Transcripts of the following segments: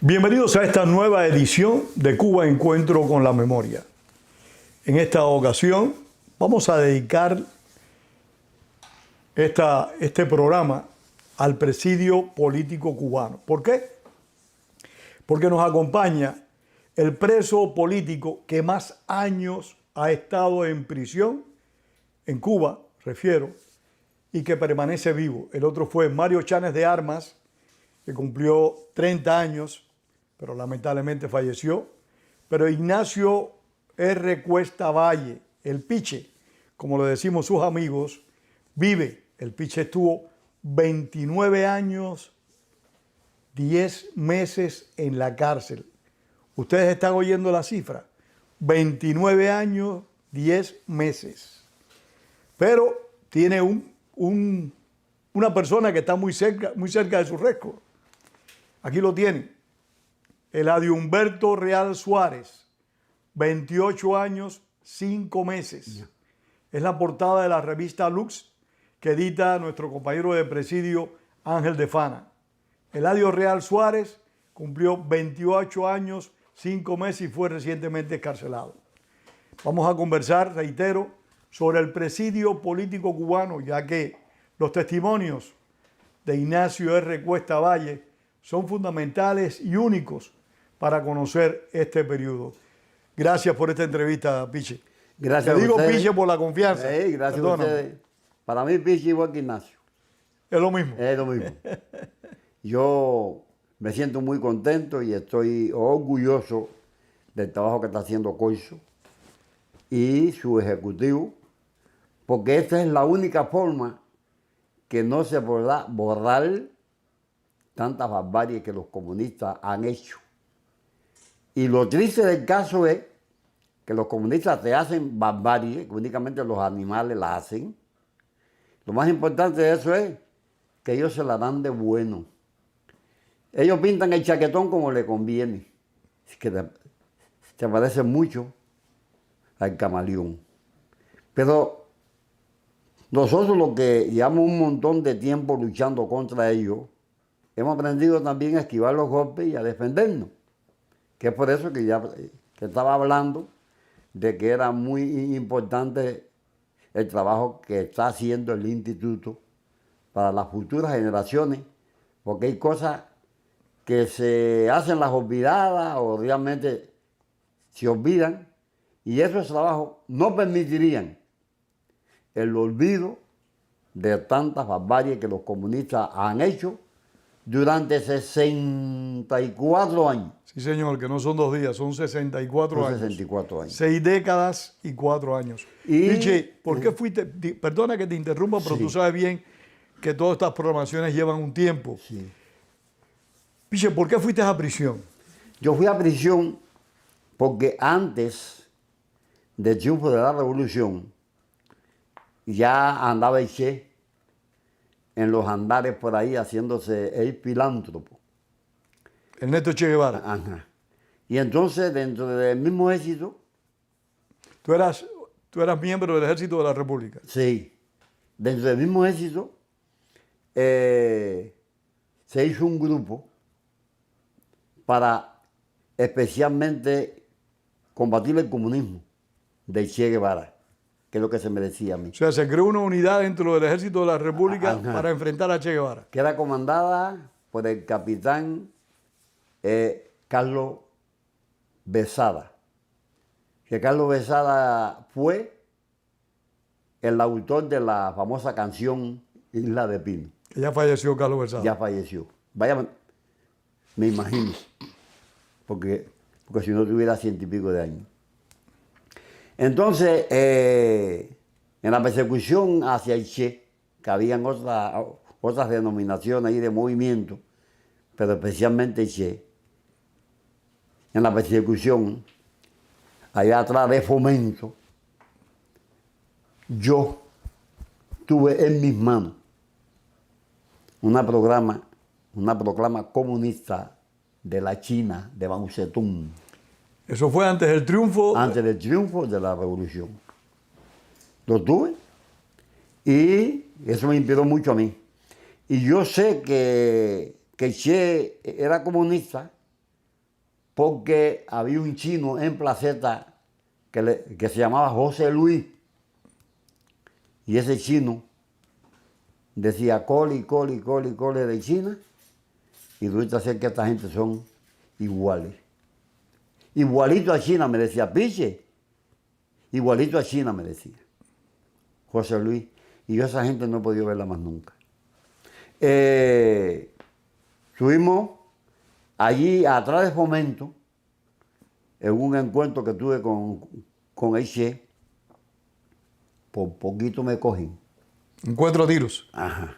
Bienvenidos a esta nueva edición de Cuba Encuentro con la Memoria. En esta ocasión vamos a dedicar este programa al presidio político cubano. ¿Por qué? Porque nos acompaña el preso político que más años ha estado en prisión, en Cuba, refiero, y que permanece vivo. El otro fue Mario Chanes de Armas, que cumplió 30 años, pero lamentablemente falleció. Pero Ignacio R. Cuesta Valle, el Piche, como le decimos sus amigos, vive. El Piche estuvo 29 años, 10 meses en la cárcel. Ustedes están oyendo la cifra. 29 años, 10 meses. Pero tiene una persona que está muy cerca de su récord. Aquí lo tienen. Eladio Humberto Real Suárez, 28 años, 5 meses. Es la portada de la revista Lux que edita nuestro compañero de presidio Ángel de Fana. Eladio Real Suárez cumplió 28 años, 5 meses y fue recientemente excarcelado. Vamos a conversar, reitero, sobre el presidio político cubano, ya que los testimonios de Ignacio R. Cuesta Valle son fundamentales y únicos para conocer este periodo. Gracias por esta entrevista, Piche. Gracias. Te digo Piche por la confianza. Gracias a ustedes. Para mí Piche igual que Ignacio. Es lo mismo. Es lo mismo. Yo me siento muy contento y estoy orgulloso del trabajo que está haciendo Coiso y su ejecutivo, porque esta es la única forma que no se podrá borrar tantas barbaries que los comunistas han hecho. Y lo triste del caso es que los comunistas te hacen barbarie, que únicamente los animales la hacen. Lo más importante de eso es que ellos se la dan de bueno. Ellos pintan el chaquetón como le conviene. Es que te parece mucho al camaleón. Pero nosotros los que llevamos un montón de tiempo luchando contra ellos, hemos aprendido también a esquivar los golpes y a defendernos. Que es por eso que que estaba hablando de que era muy importante el trabajo que está haciendo el instituto para las futuras generaciones, porque hay cosas que se hacen las olvidadas o realmente se olvidan, y esos trabajos no permitirían el olvido de tantas barbaries que los comunistas han hecho durante 64 años. Sí, señor, que no son 2 días, son 64 años. 64 años. 6 décadas y 4 años. Piche, ¿por qué fuiste? Perdona que te interrumpa, pero tú sabes bien que todas estas programaciones llevan un tiempo. Sí. Piche, ¿por qué fuiste a prisión? Yo fui a prisión porque antes del triunfo de la revolución ya andaba el Che en los andares por ahí haciéndose el filántropo. Ernesto Che Guevara. Ajá. Y entonces, dentro del mismo ejército... ¿Tú eras miembro del Ejército de la República? Sí. Dentro del mismo ejército se hizo un grupo para especialmente combatir el comunismo de Che Guevara, que es lo que se me decía a mí. O sea, se creó una unidad dentro del Ejército de la República para enfrentar a Che Guevara. Que era comandada por el capitán Carlos Besada. Que Carlos Besada fue el autor de la famosa canción Isla de Pino. Que ya falleció Carlos Besada. Ya falleció. Vaya, me imagino, porque si no tuviera 100 y pico de años. Entonces, en la persecución hacia el Che, que habían otras denominaciones ahí de movimiento, pero especialmente el Che, en la persecución, allá atrás de Fomento, yo tuve en mis manos una proclama comunista de la China, de Mao Zedong. Eso fue antes del triunfo. Antes del triunfo de la revolución. Lo tuve y eso me inspiró mucho a mí. Y yo sé que Che era comunista porque había un chino en Placeta que se llamaba José Luis. Y ese chino decía coli de China, y resulta ser que esta gente son iguales. Igualito a China, me decía, piche. Igualito a China, me decía José Luis. Y yo a esa gente no he podido verla más nunca. Estuvimos allí atrás de Fomento, en un encuentro que tuve con el Che. Por poquito me cogí. Encuentro a tiros. Ajá.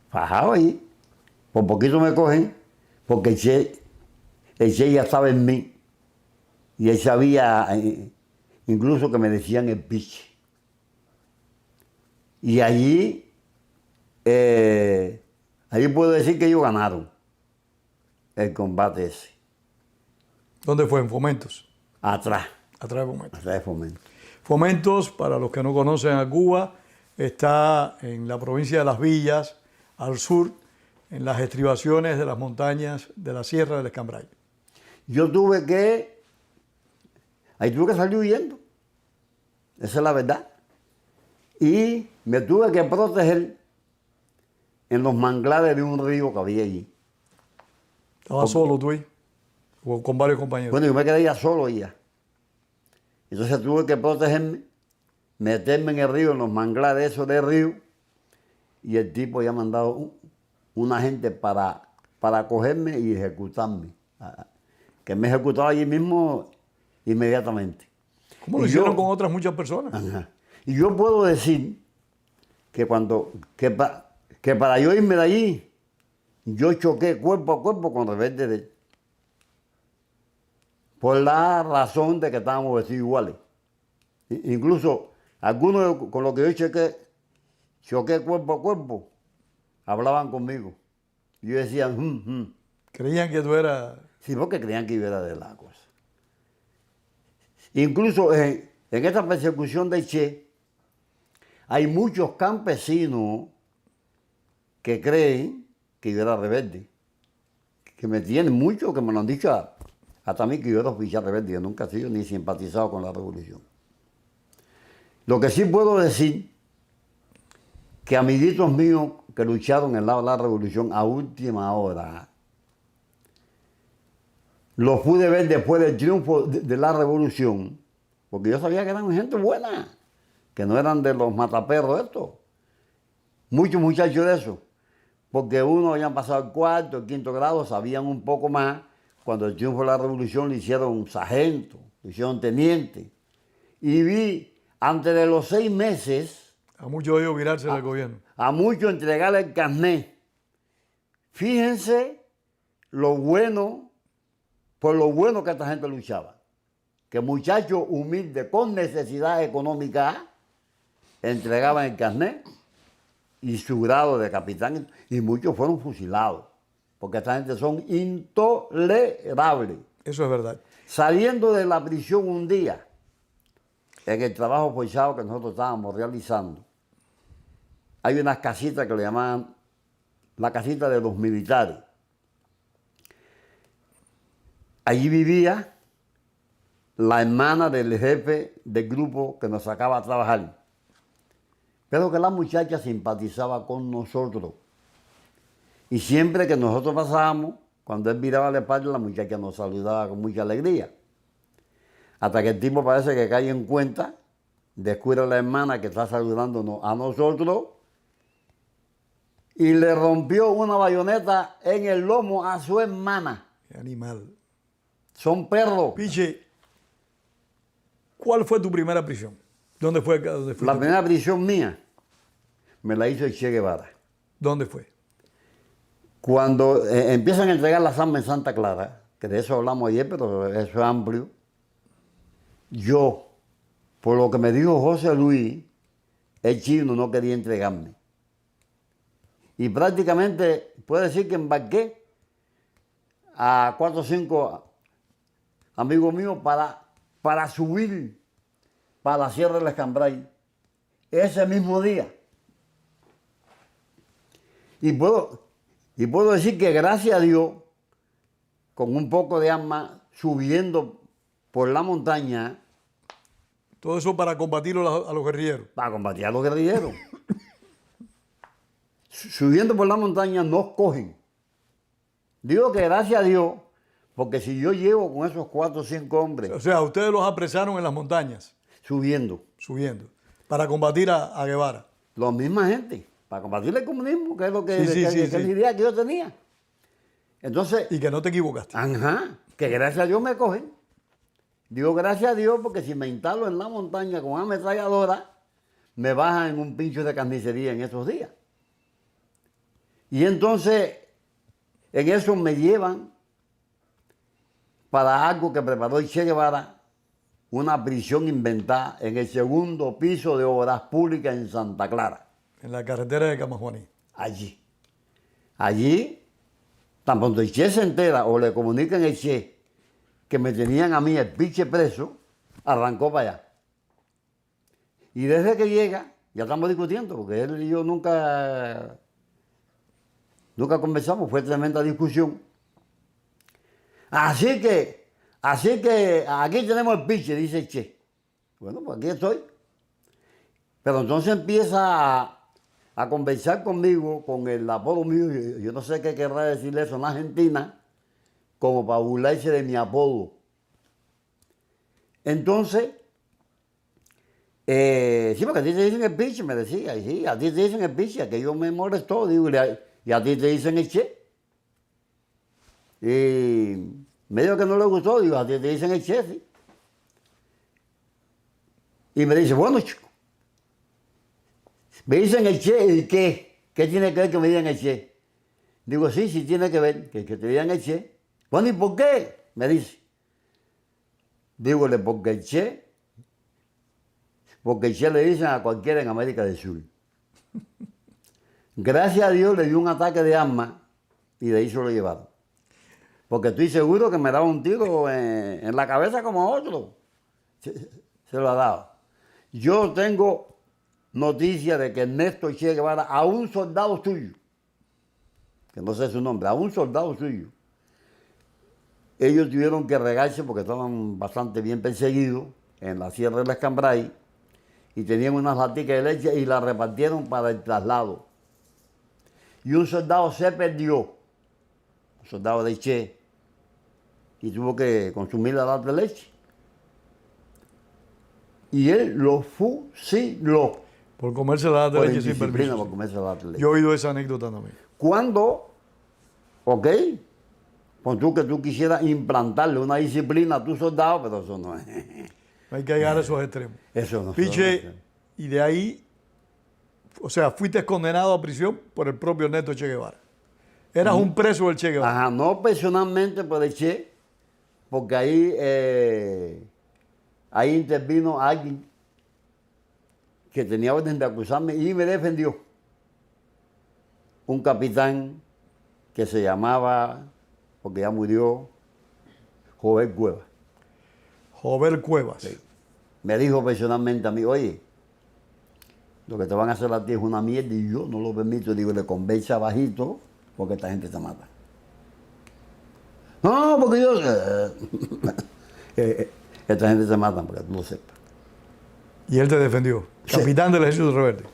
Fajado ahí. Por poquito me cogen, porque el Che ya estaba en mí. Y él sabía, incluso que me decían el piche. Y allí puedo decir que ellos ganaron el combate ese. ¿Dónde fue? En Fomentos. Atrás. Atrás de Fomentos. Atrás de Fomento. Fomentos, para los que no conocen a Cuba, está en la provincia de Las Villas, al sur, en las estribaciones de las montañas de la Sierra del Escambray. Ahí tuve que salir huyendo. Esa es la verdad. Y me tuve que proteger en los manglares de un río que había allí. ¿Estabas solo tú ahí? ¿O con varios compañeros? Bueno, yo me quedé ya solo ya. Entonces tuve que protegerme, meterme en el río, en los manglares esos del río, y el tipo ya ha mandado una gente para cogerme y ejecutarme. Que me ejecutaba allí mismo inmediatamente. ¿Cómo lo hicieron con otras muchas personas? Ajá. Y yo puedo decir que que para yo irme de allí, yo choqué cuerpo a cuerpo con Rebelde de él. Por la razón de que estábamos vestidos iguales. Incluso algunos con los que yo choqué cuerpo a cuerpo, hablaban conmigo. Y yo decía, Creían que tú eras... Sí, porque creían que yo era de la cosa. Incluso en esta persecución de Che, hay muchos campesinos que creen que yo era rebelde. Que me tienen mucho, que me lo han dicho hasta a mí, que yo era oficial rebelde. Yo nunca he sido ni simpatizado con la revolución. Lo que sí puedo decir, que amiguitos míos que lucharon en el lado de la revolución a última hora, los pude ver después del triunfo de la revolución, porque yo sabía que eran gente buena, que no eran de los mataperros estos. Muchos muchachos de esos, porque unos habían pasado el cuarto, el quinto grado, sabían un poco más. Cuando el triunfo de la revolución le hicieron sargento, le hicieron teniente. Y vi, antes de los 6 meses, A muchos de ellos virarse del gobierno. a muchos entregarle el carnet. Fíjense lo bueno, por lo bueno que esta gente luchaba. Que muchachos humildes con necesidad económica entregaban el carnet y su grado de capitán, y muchos fueron fusilados, porque esta gente son intolerables. Eso es verdad. Saliendo de la prisión un día, en el trabajo forzado que nosotros estábamos realizando, hay unas casitas que le llamaban la casita de los militares. Allí vivía la hermana del jefe del grupo que nos sacaba a trabajar. Pero que la muchacha simpatizaba con nosotros. Y siempre que nosotros pasábamos, Cuando él miraba la espalda, la muchacha nos saludaba con mucha alegría. Hasta que el tipo parece que cae en cuenta, descubre a la hermana que está saludándonos a nosotros y le rompió una bayoneta en el lomo a su hermana. Qué animal. Son perros. Piche, ¿cuál fue tu primera prisión? ¿Dónde fue? ¿Dónde fuiste La tú? primera prisión mía me la hizo el Che Guevara. ¿Dónde fue? Cuando empiezan a entregar las armas en Santa Clara, que de eso hablamos ayer, pero eso es amplio, yo, por lo que me dijo José Luis, el chino no quería entregarme. Y prácticamente puede decir que embarqué a 4 o 5 amigos míos para subir para la Sierra del Escambray ese mismo día. Y puedo decir que gracias a Dios, con un poco de arma, subiendo por la montaña, Todo eso para combatir a los guerrilleros. para combatir a los guerrilleros. Subiendo por la montaña nos cogen. Digo que gracias a Dios, porque si yo llevo con esos 4 o 5 hombres O sea, ustedes los apresaron en las montañas, subiendo, subiendo, para combatir a Guevara. la misma gente, para combatir el comunismo, que es lo que, Sí, que sí, es la idea que yo tenía. Entonces, Y que no te equivocaste. ajá, que gracias a Dios me cogen. Digo gracias a Dios porque si me instalo en la montaña con una ametralladora, me bajan en un pincho de carnicería en esos días. Y entonces, en eso me llevan para algo que preparó el Che Guevara, una prisión inventada en el 2º piso de Obras Públicas en Santa Clara. En la carretera de Camajuaní. Allí, tan pronto el Che se entera o le comunican el Che que me tenían a mí el piche preso, arrancó para allá. Y desde que llega, ya estamos discutiendo, porque él y yo nunca conversamos, fue tremenda discusión. Así que aquí tenemos el piche, dice el Che. Bueno, pues aquí estoy. Pero entonces empieza a conversar conmigo con el apodo mío, yo no sé qué querrá decirle eso en Argentina, como para burlarse de mi apodo. Entonces, sí, porque a ti te dicen el piche, me decía, y sí, a ti te dicen el piche, que yo me molestó, digo, y a ti te dicen el Che. Y medio que no le gustó, digo, a ti te dicen el Che, sí. Y me dice, bueno, chico, me dicen el Che, ¿y qué? ¿Qué tiene que ver que me digan el Che? Digo, sí, sí tiene que ver, que te digan el Che. Bueno, ¿y por qué? Me dice. Dígole, porque el Che le dicen a cualquiera en América del Sur. Gracias a Dios le dio un ataque de arma y de ahí se lo llevaron. Porque estoy seguro que me daba un tiro en la cabeza como otro. Se lo ha dado. Yo tengo noticia de que Ernesto Che Guevara, a un soldado suyo, que no sé su nombre, a un soldado suyo, ellos tuvieron que regarse porque estaban bastante bien perseguidos en la Sierra del Escambray y tenían unas laticas de leche y las repartieron para el traslado. Y un soldado se perdió, un soldado de Che, y tuvo que consumir la lata de leche. Y él lo fusiló. Por comerse la lata de Por leche sin indisciplina, permiso. por comerse la lata de leche. Yo he oído esa anécdota también. Cuando, ok, pues tú que tú quisieras implantarle una disciplina a tu soldado, pero eso no es. No hay que llegar a esos extremos. Eso no es. Piche, y de ahí, o sea, fuiste condenado a prisión por el propio Ernesto Che Guevara. Eras un preso del Che Guevara. Ajá, no personalmente por el Che, porque ahí intervino alguien que tenía orden de acusarme y me defendió. Un capitán que se llamaba, porque ya murió, Jovel Cuevas. Jovel Cuevas. Sí. Me dijo personalmente a mí, oye, lo que te van a hacer a ti es una mierda y yo no lo permito. Digo, le conversa bajito porque esta gente se mata. No, porque yo... esta gente se mata, porque tú lo sepas. Y él te defendió. Sí. Capitán del Ejército Rebelde.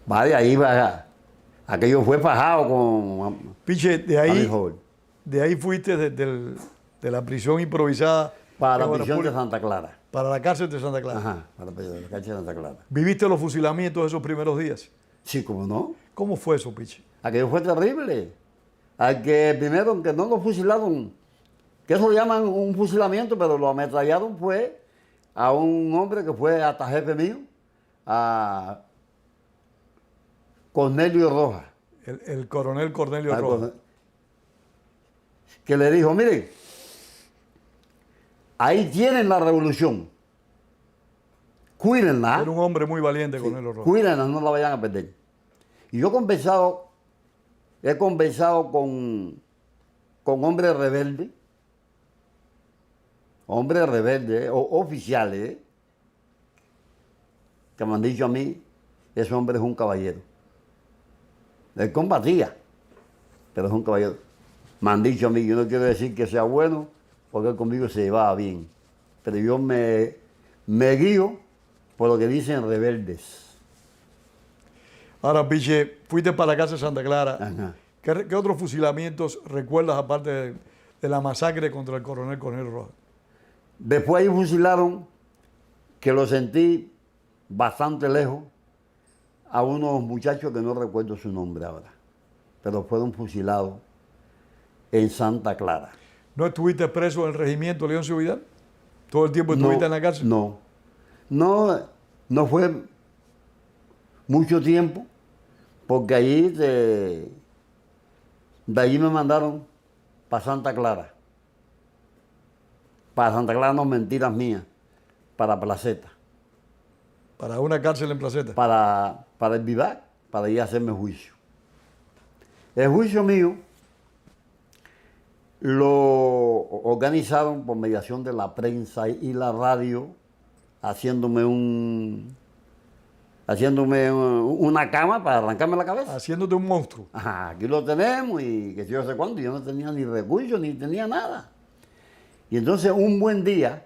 Vale, ahí va. Aquello fue fajado con Piche, Joven. de ahí fuiste de la prisión improvisada Para en la Obras prisión de Públicas Santa Clara. para la cárcel de Santa Clara. Ajá, para la cárcel de Santa Clara. ¿Viviste los fusilamientos esos primeros días? Sí, ¿cómo no? ¿Cómo fue eso, Piche? Aquello fue terrible. Al que primero, que no lo fusilaron, que eso lo llaman un fusilamiento, pero lo ametrallaron fue a un hombre que fue hasta jefe mío, a Cornelio Rojas. El coronel Cornelio Rojas. Que le dijo, miren, ahí tienen la revolución. Cuídenla. Era un hombre muy valiente, Cornelio Rojas. Cuídenla, no la vayan a perder. Y yo he conversado con hombres rebeldes, oficiales, que me han dicho a mí, ese hombre es un caballero. Él combatía, pero es un caballero. Me han dicho a mí, yo no quiero decir que sea bueno, porque él conmigo se llevaba bien. Pero yo me guío por lo que dicen rebeldes. Ahora, Piche, fuiste para la cárcel de Santa Clara. Ajá. ¿Qué otros fusilamientos recuerdas aparte de la masacre contra el coronel Cornelio Rojas? Después ahí fusilaron, que lo sentí bastante lejos, a unos muchachos que no recuerdo su nombre ahora, pero fueron fusilados en Santa Clara. ¿No estuviste preso en el regimiento Leoncio Vidal? ¿Todo el tiempo estuviste en la cárcel? No fue mucho tiempo, porque allí de allí me mandaron para Santa Clara. Para Santa Clara, no, mentiras mías, para Placeta. Para una cárcel en Placeta. Para el Vivac, para ir a hacerme juicio. El juicio mío lo organizaron por mediación de la prensa y la radio, haciéndome una cama para arrancarme la cabeza. Haciéndote un monstruo. Ajá, aquí lo tenemos y que yo sé cuándo, yo no tenía ni recursos ni tenía nada. Y entonces un buen día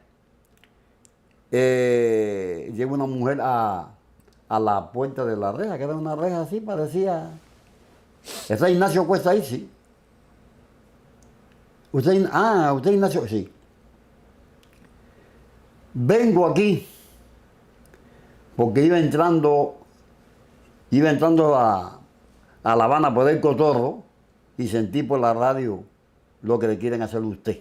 llega una mujer a la puerta de la reja, que era una reja así, parecía... ¿Está Ignacio Cuesta ahí? Sí. ¿Usted Ignacio? Sí. Vengo aquí porque iba entrando a La Habana por el Cotorro y sentí por la radio lo que le quieren hacer a usted.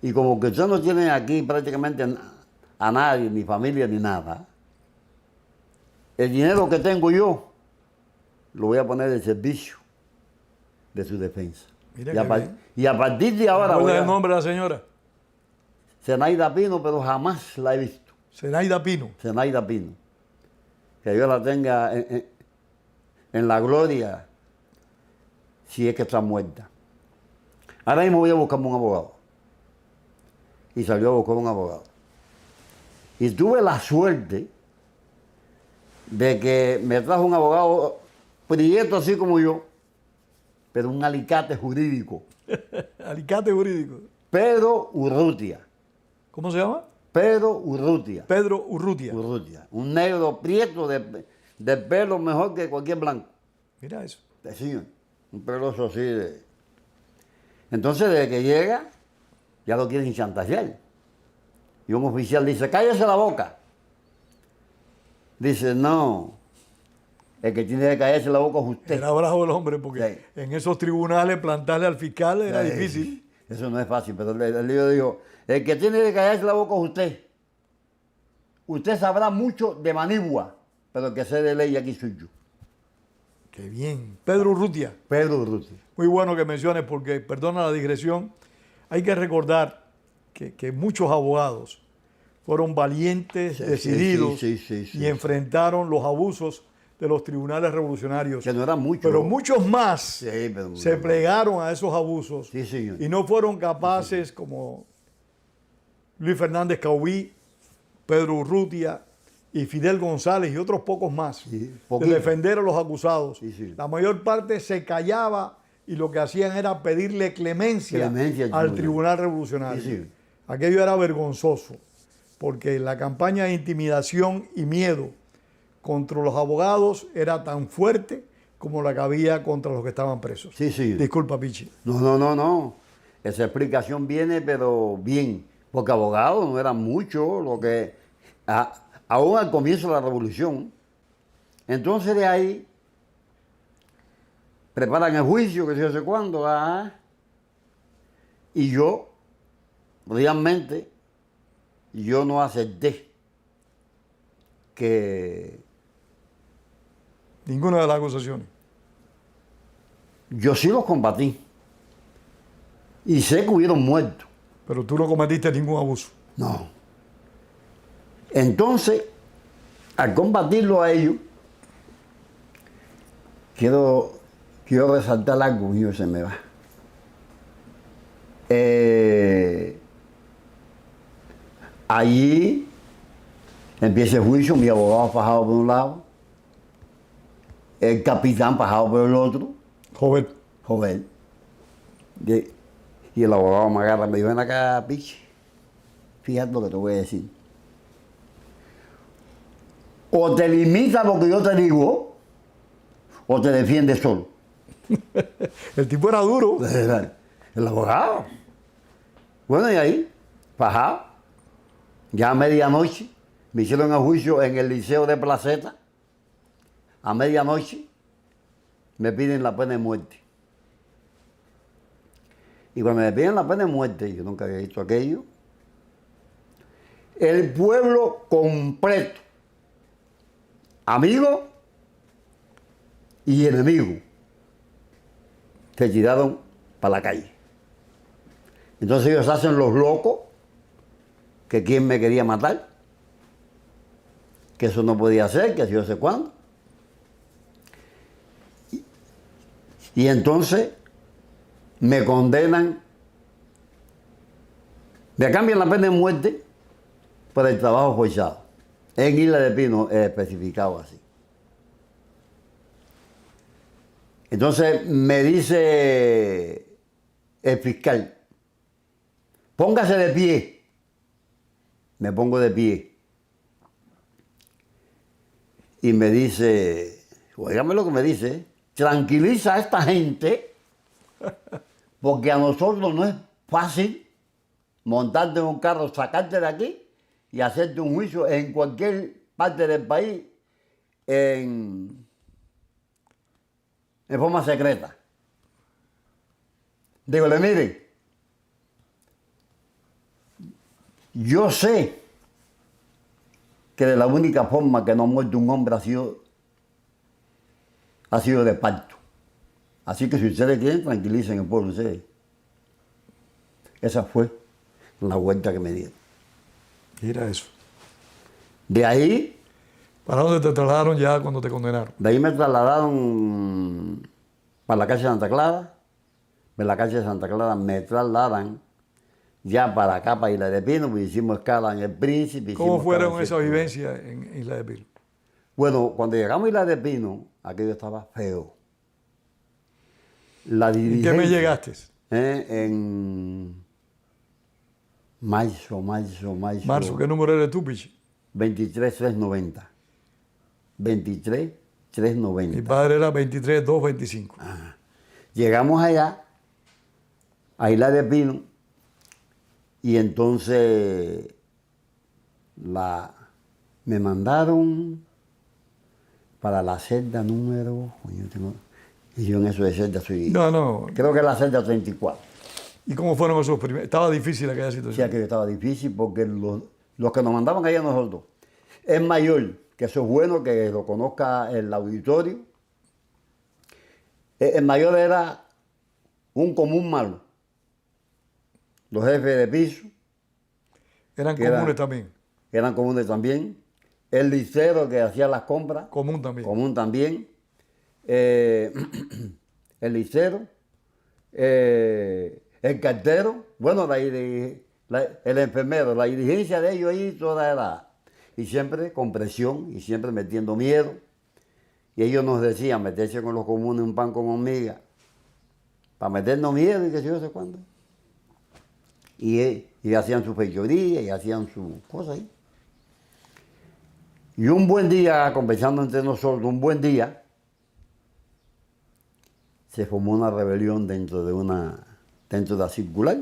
Y como que usted no tiene aquí prácticamente a nadie, ni familia, ni nada, el dinero que tengo yo lo voy a poner en servicio de su defensa. Mira Y a partir de ahora... ¿Cuál es el nombre de la señora? Zenaida Pino, pero jamás la he visto. Zenaida Pino. Zenaida Pino. Que yo la tenga en la gloria, si es que está muerta. Ahora mismo voy a buscarme un abogado. Y salió a buscar un abogado. Y tuve la suerte de que me trajo un abogado prieto así como yo, pero un alicate jurídico. Alicate jurídico. Pedro Urrutia. ¿Cómo se llama? Pedro Urrutia. Pedro Urrutia. Urrutia. Un negro prieto de pelo mejor que cualquier blanco. Mira eso. Sí, un peloso así de... Entonces, desde que llega, ya lo quieren chantajear. Y un oficial dice, cállese la boca. Dice, no, el que tiene que callarse la boca es usted. Era bravo el hombre porque Sí. en esos tribunales plantarle al fiscal era Sí, difícil. Eso no es fácil, pero el lío dijo, el que tiene que callarse la boca es usted. Usted sabrá mucho de Manigua, pero el que sé de ley aquí soy yo. Qué bien. Pedro Urrutia. Pedro Urrutia. Muy bueno que menciones porque, perdona la digresión, hay que recordar que muchos abogados fueron valientes, decididos sí, y enfrentaron los abusos de los tribunales revolucionarios. Que no eran muchos. Pero muchos más Sí, pero se plegaron a esos abusos Sí, señor. y no fueron capaces, como Luis Fernández Caubí, Pedro Urrutia y Fidel González y otros pocos más, Sí, de poquito. defender a los acusados. Sí. La mayor parte se callaba y lo que hacían era pedirle clemencia al tribunal revolucionario. Sí. Aquello era vergonzoso, porque la campaña de intimidación y miedo contra los abogados era tan fuerte como la que había contra los que estaban presos. Sí, sí. Disculpa, Pichi. No. Esa explicación viene, pero bien. Porque abogados no eran muchos, lo que. Aún al comienzo de la revolución. Entonces de ahí preparan el juicio, que yo sé cuándo. Y yo, realmente, yo no acepté que Ninguna de las acusaciones. yo sí los combatí. Y sé que hubieron muertos. Pero tú no cometiste ningún abuso. No. Entonces, al combatirlo a ellos, quiero resaltar algo y se me va. Allí empieza el juicio, mi abogado fajado por un lado, el capitán fajado por el otro, Joven, joven. Y el abogado me agarra y me dijo, ven acá, Pichi, fíjate lo que te voy a decir. O te limitas lo que yo te digo, o te defiendes solo. el tipo era duro. El abogado. Bueno, y ahí, fajado, ya a medianoche, me hicieron el juicio en el Liceo de Placeta. A medianoche me piden la pena de muerte. Y cuando me piden la pena de muerte, yo nunca había visto aquello, el pueblo completo, amigos y enemigos, se tiraron para la calle. Entonces ellos hacen los locos, que quién me quería matar, que eso no podía ser, que así yo sé cuándo. Y entonces me condenan, me cambian la pena de muerte por el trabajo forzado. En Isla de Pino es especificado así. Entonces me dice el fiscal, póngase de pie. Me pongo de pie. Y me dice, oígame lo que me dice, tranquiliza a esta gente, porque a nosotros no es fácil montarte en un carro, sacarte de aquí y hacerte un juicio en cualquier parte del país en forma secreta. Dígole, mire, yo sé que de la única forma que no ha muerto un hombre ha sido de parto. Así que si ustedes quieren, tranquilicen el pueblo ustedes. Esa fue la vuelta que me dieron. Mira eso. De ahí, ¿Para dónde te trasladaron ya cuando te condenaron? de ahí me trasladaron para la calle de Santa Clara. De la calle de Santa Clara me trasladan ya para acá, para Isla de Pino, pues hicimos escala en El Príncipe. ¿Cómo fueron escala en esas Cierto. vivencias en Isla de Pino? Bueno, cuando llegamos a Isla de Pino, aquello estaba feo. La ¿En dirigencia, qué mes llegaste? En marzo. Marzo, ¿qué número eres tú, Pichi? 23390. Mi 23390. padre era 23225. Llegamos allá, a Isla de Pino, y entonces me mandaron para la celda número, y yo en eso de celda soy, No. creo que es la celda 34. ¿Y cómo fueron esos primeros? Estaba difícil aquella O sea situación. que estaba difícil porque los que nos mandaban allá nosotros, es mayor, que eso es bueno que lo conozca el auditorio. El mayor era un común malo. Los jefes de piso Eran que comunes también. eran comunes también. El licero que hacía las compras, Común también. común también. El licero, el cartero, bueno, el enfermero, la dirigencia de ellos ahí toda era. Y siempre con presión y siempre metiendo miedo. Y ellos nos decían, meterse con los comunes un pan con hormiga, para meternos miedo y que yo sé cuándo. Y hacían su fechoría y hacían su cosa ahí. Y un buen día, conversando entre nosotros, un buen día, se formó una rebelión dentro de la circular.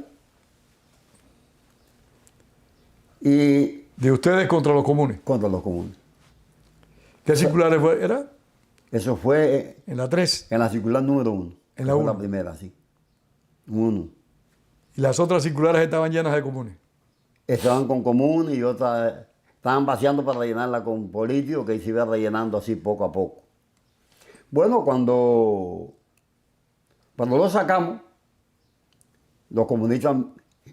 Y De ustedes contra los comunes. contra los comunes. ¿Qué circulares era? Eso fue En la 3. en la circular número 1. En la Fue 1. la primera, sí. 1. Y las otras circulares estaban llenas de comunes. Estaban con comunes y otras estaban vaciando para rellenarla con políticos que se iba rellenando así poco a poco. Bueno, cuando lo sacamos, los comunistas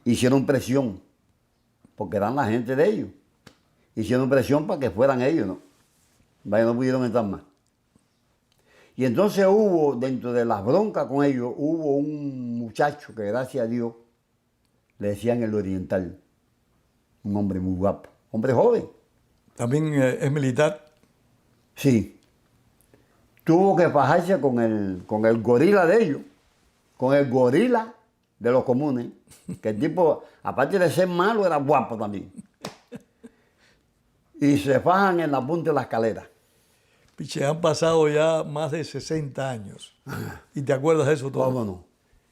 hicieron presión, porque eran la gente de ellos. Hicieron presión para que fueran ellos, ¿no? Vaya, no pudieron estar más. Y entonces hubo, dentro de las broncas con ellos, hubo un muchacho que gracias a Dios le decían el Oriental. Un hombre muy guapo, hombre joven. También es militar. Sí. Tuvo que fajarse con el gorila de ellos, con el gorila de los comunes, que el tipo, aparte de ser malo, era guapo también. Y se fajan en la punta de la escalera. Piche, han pasado ya más de 60 años. ¿Y te acuerdas de eso todo? ¿Cómo no?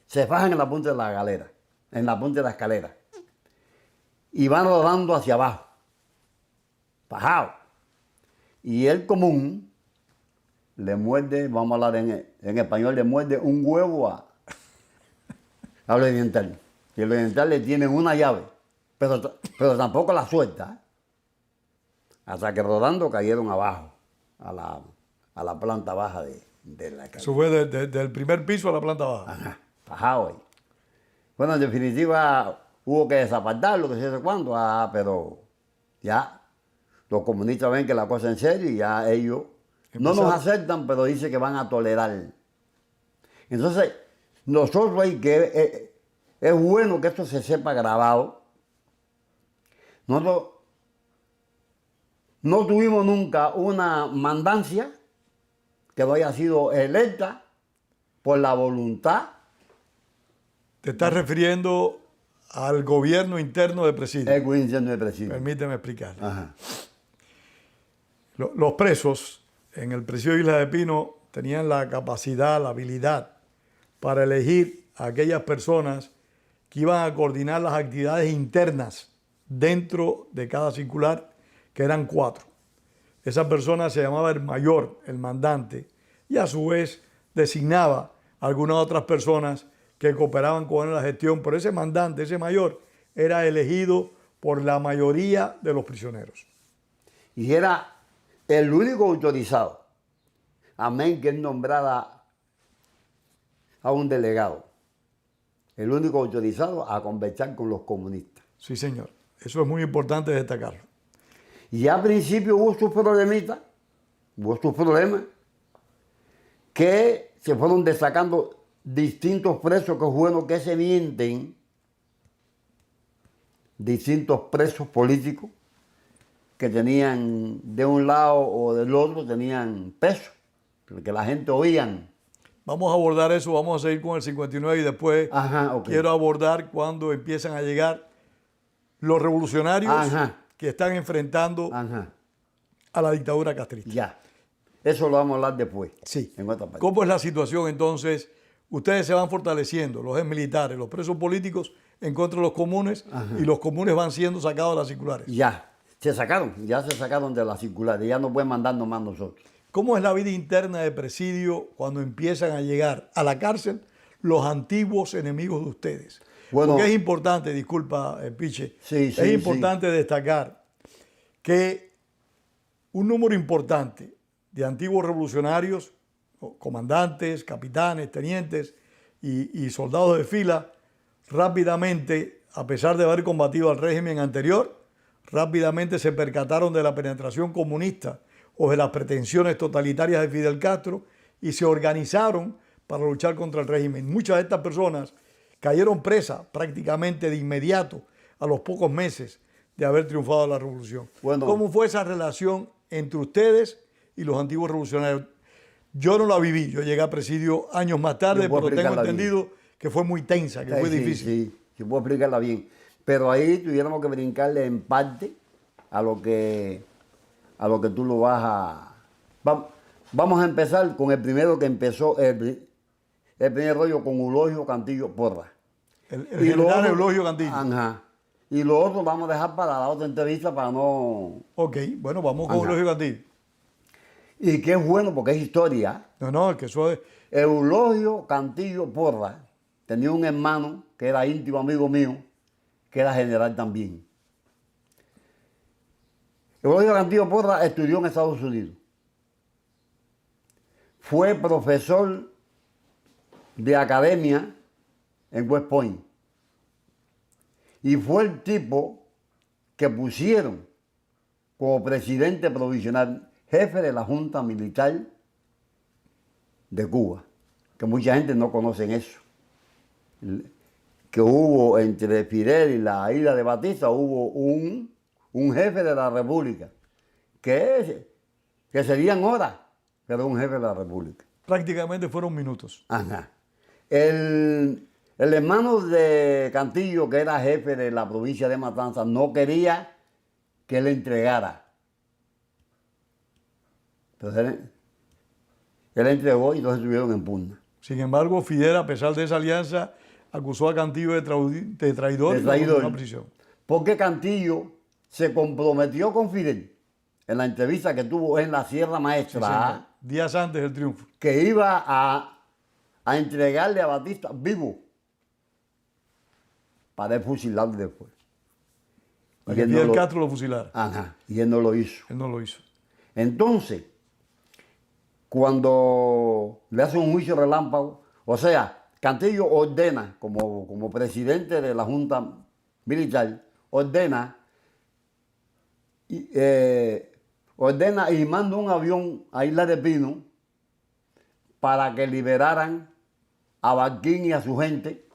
Se fajan en la punta de la galera, en la punta de la escalera. Y van rodando hacia abajo, fajado. Y el común le muerde, vamos a hablar en español, le muerde un huevo al oriental. Y el oriental le tiene una llave, pero tampoco la suelta. Hasta que rodando cayeron abajo, a la planta baja de la casa. Eso fue del primer piso a la planta baja. Ajá, fajado ahí. Bueno, en definitiva, hubo que desapartarlo, que sé cuándo, pero ya los comunistas ven que la cosa es en serio y ya ellos no nos aceptan, pero dicen que van a tolerar. Entonces, nosotros hay que, es bueno que esto se sepa grabado. Nosotros no tuvimos nunca una mandancia que no haya sido electa por la voluntad. Te estás refiriendo al gobierno interno de Presidio. El gobierno de Presidio. Permíteme explicar. Ajá. Los presos en el Presidio de Isla de Pino tenían la capacidad, la habilidad para elegir a aquellas personas que iban a coordinar las actividades internas dentro de cada circular, que eran 4. Esa persona se llamaba el mayor, el mandante, y a su vez designaba a algunas otras personas que cooperaban con él en la gestión, pero ese mandante, ese mayor, era elegido por la mayoría de los prisioneros. Y era el único autorizado, amén, que él nombrara a un delegado, el único autorizado a conversar con los comunistas. Sí, señor. Eso es muy importante destacarlo. Y al principio hubo sus problemitas, hubo sus problemas, que se fueron destacando distintos presos, que es bueno que se mienten, distintos presos políticos que tenían de un lado o del otro, tenían peso, porque la gente oían. Vamos a abordar eso, vamos a seguir con el 59 y después quiero abordar cuando empiezan a llegar los revolucionarios que están enfrentando a la dictadura castrista. Ya, eso lo vamos a hablar después. Sí. En otra parte. ¿Cómo es la situación entonces? Ustedes se van fortaleciendo, los militares, los presos políticos en contra de los comunes y los comunes van siendo sacados de las circulares. Ya se sacaron de las circulares, ya no pueden mandarnos más nosotros. ¿Cómo es la vida interna de Presidio cuando empiezan a llegar a la cárcel los antiguos enemigos de ustedes? Bueno, porque es importante, disculpa, Piche, es importante destacar que un número importante de antiguos revolucionarios, comandantes, capitanes, tenientes y soldados de fila, rápidamente, a pesar de haber combatido al régimen anterior, rápidamente se percataron de la penetración comunista o de las pretensiones totalitarias de Fidel Castro y se organizaron para luchar contra el régimen. Muchas de estas personas cayeron presas prácticamente de inmediato a los pocos meses de haber triunfado la revolución. Bueno, ¿cómo fue esa relación entre ustedes y los antiguos revolucionarios? Yo no la viví, yo llegué a Presidio años más tarde, pero tengo entendido que fue muy tensa, que fue difícil. Sí, puedo explicarla bien. Pero ahí tuviéramos que brincarle en parte a lo que tú lo vas a... Vamos a empezar con el primero que empezó, el primer rollo con Eulogio Cantillo Porras. El Y lo general otro- Eulogio Cantillo. Ajá. Y lo otro vamos a dejar para la otra entrevista para no... Ok, bueno, vamos con Ajá. Eulogio Cantillo. Y que es bueno porque es historia. No, no, es que eso es... Eulogio Cantillo Porras tenía un hermano que era íntimo amigo mío, que era general también. Eulogio Cantillo Porras estudió en Estados Unidos. Fue profesor de academia en West Point. Y fue el tipo que pusieron como presidente provisional, jefe de la Junta Militar de Cuba, que mucha gente no conoce eso. Que hubo entre Fidel y la isla de Batista, hubo un jefe de la República, que serían horas, pero un jefe de la República. Prácticamente fueron minutos. Ajá. El hermano de Cantillo, que era jefe de la provincia de Matanzas, no quería que le entregara. Entonces él entregó y entonces estuvieron en pugna. Sin embargo, Fidel, a pesar de esa alianza, acusó a Cantillo de traidor De y lo traidor. condenó a prisión. Porque Cantillo se comprometió con Fidel en la entrevista que tuvo en la Sierra Sí, Maestra, señor. Días antes del triunfo. que iba a entregarle a Batista vivo para fusilarlo después. Para Y que él no Fidel lo- Castro lo fusilara. Ajá, y él no lo hizo. Él no lo hizo. Entonces, cuando le hacen un juicio relámpago, o sea, Cantillo ordena, como presidente de la Junta Militar, ordena y manda un avión a Isla de Pino para que liberaran a Barquín y a su gente.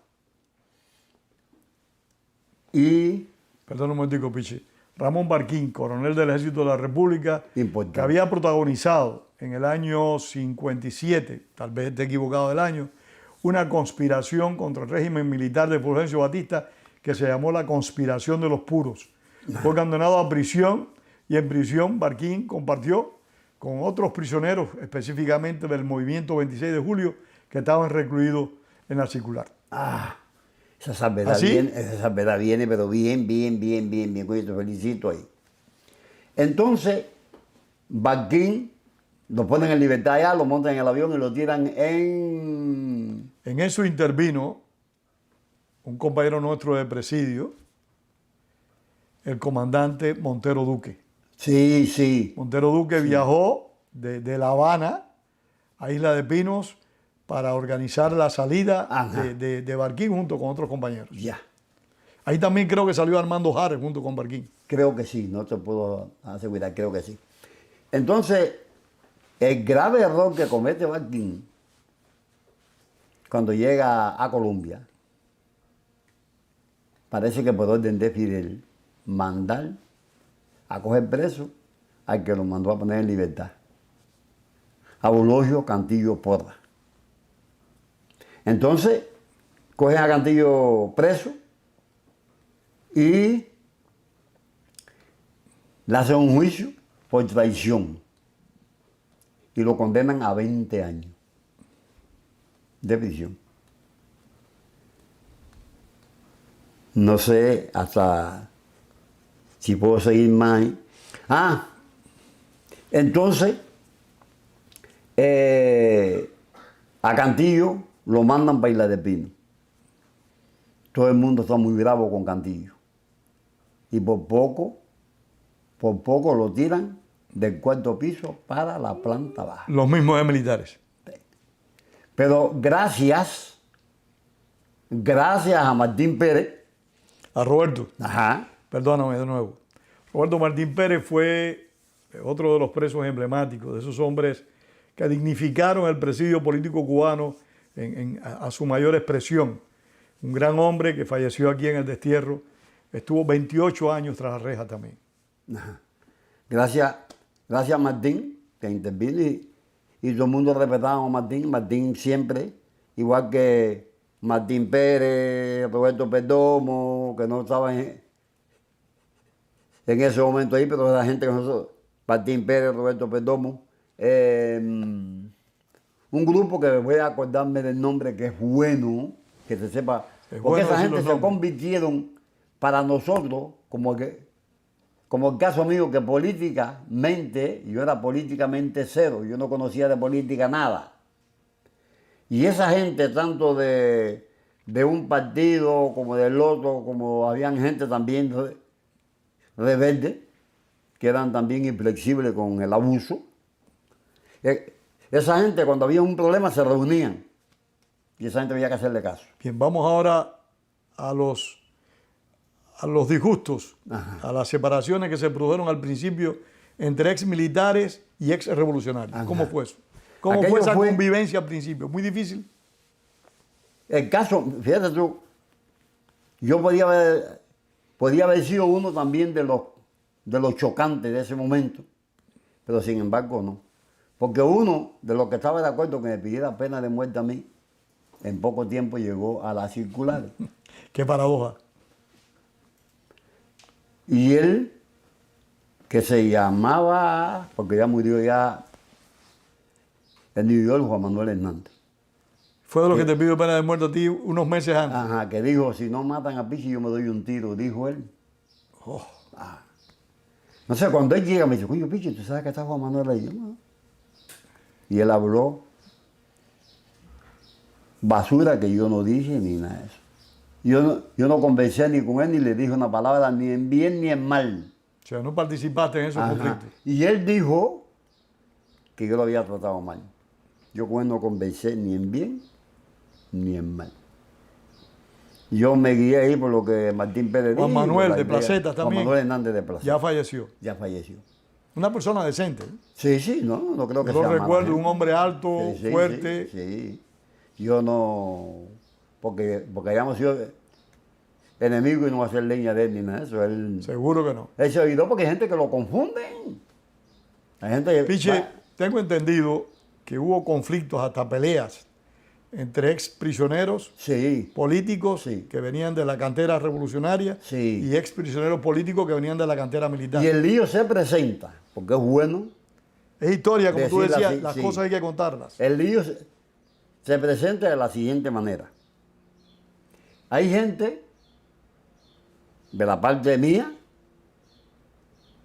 Y Perdón un momentico, Pichi. Ramón Barquín, coronel del Ejército de la República, Importante. que había protagonizado en el año 57, tal vez esté equivocado del año, una conspiración contra el régimen militar de Fulgencio Batista que se llamó la Conspiración de los Puros. Fue condenado a prisión y en prisión Barquín compartió con otros prisioneros, específicamente del movimiento 26 de julio, que estaban recluidos en la circular. esa salvedad ¿Así? viene, pero bien. Coño, te felicito ahí. Entonces, Barquín lo ponen en libertad allá, lo montan en el avión y lo tiran en... En eso intervino un compañero nuestro de presidio, el comandante Montero Duque. Sí. Montero Duque viajó de La Habana a Isla de Pinos para organizar la salida Ajá. de Barquín junto con otros compañeros. Ya. Ahí también creo que salió Armando Jares junto con Barquín. Creo que sí, no te puedo asegurar, creo que sí. Entonces, el grave error que comete Barquín cuando llega a Colombia, parece que por orden de Fidel, mandar a coger preso al que lo mandó a poner en libertad, a Eulogio Cantillo Porras. Entonces, cogen a Cantillo preso y le hacen un juicio por traición y lo condenan a 20 años de prisión. No sé hasta si puedo seguir más. Entonces, a Cantillo lo mandan para Isla de Pino. Todo el mundo está muy bravo con Cantillo. Y por poco lo tiran del cuarto piso para la planta baja. Los mismos de militares. Pero gracias a Martín Pérez, A Roberto, ajá, perdóname de nuevo. Roberto Martín Pérez fue otro de los presos emblemáticos, de esos hombres que dignificaron el presidio político cubano a su mayor expresión. Un gran hombre que falleció aquí en el destierro, estuvo 28 años tras la reja también. ajá. Gracias a Martín, que intervino y todo el mundo respetaba a Martín. Martín siempre, igual que Martín Pérez, Roberto Perdomo, que no estaban en ese momento ahí, pero la gente que nosotros, Martín Pérez, Roberto Perdomo, un grupo que voy a acordarme del nombre, que es bueno, que se sepa, Es porque bueno esa decir gente los se nombres. convirtieron para nosotros, como el caso mío, que políticamente, yo era políticamente cero, yo no conocía de política nada. Y esa gente, tanto de un partido como del otro, como habían gente también rebelde, que eran también inflexibles con el abuso. Esa gente, cuando había un problema, se reunían. Y esa gente había que hacerle caso. Bien, vamos ahora a los disgustos, Ajá. a las separaciones que se produjeron al principio entre ex militares y ex revolucionarios. Ajá. ¿Cómo fue eso? ¿Cómo Aquello fue esa fue- convivencia al principio? Muy difícil. El caso, fíjate tú, yo podía haber sido uno también de los chocantes de ese momento, pero sin embargo no. Porque uno de los que estaba de acuerdo que me pidiera pena de muerte a mí, en poco tiempo llegó a las circulares. Qué paradoja. Y él, que se llamaba, porque ya murió ya en New York, Juan Manuel Hernández. Fue de los que te pidió pena de muerte a ti unos meses antes. Ajá, que dijo, si no matan a Pichi, yo me doy un tiro, dijo él. Oh, No sé, cuando él llega me dice, coño, Pichi, ¿tú sabes que está Juan Manuel ahí? Yo, "No". Y él habló basura que yo no dije ni nada de eso. Yo no conversé ni con él, ni le dije una palabra, ni en bien ni en mal. o sea, no participaste en esos Ajá. conflictos. Y él dijo que yo lo había tratado mal. Yo con él no conversé ni en bien ni en mal. Yo me guié ahí por lo que Martín Pérez dijo. Juan Manuel por la de idea. Placetas también. Juan Manuel Hernández de Placetas. Ya falleció. Ya falleció. Una persona decente. ¿eh? Sí, no creo que Yo sea lo mala recuerdo, gente. un hombre alto, Sí, fuerte. Sí. Yo no, porque hayamos sido enemigos y no va a ser leña de él ni nada de eso. Seguro que no. Él se olvidó porque hay gente que lo confunden. Hay gente que... Piche, tengo entendido que hubo conflictos, hasta peleas, entre ex prisioneros Sí, políticos Sí. que venían de la cantera revolucionaria Sí. y ex prisioneros políticos que venían de la cantera militar. y el lío se presenta, porque es bueno. Es historia, como tú Decirla decías, así, las sí. cosas hay que contarlas. El lío se presenta de la siguiente manera. Hay gente de la parte mía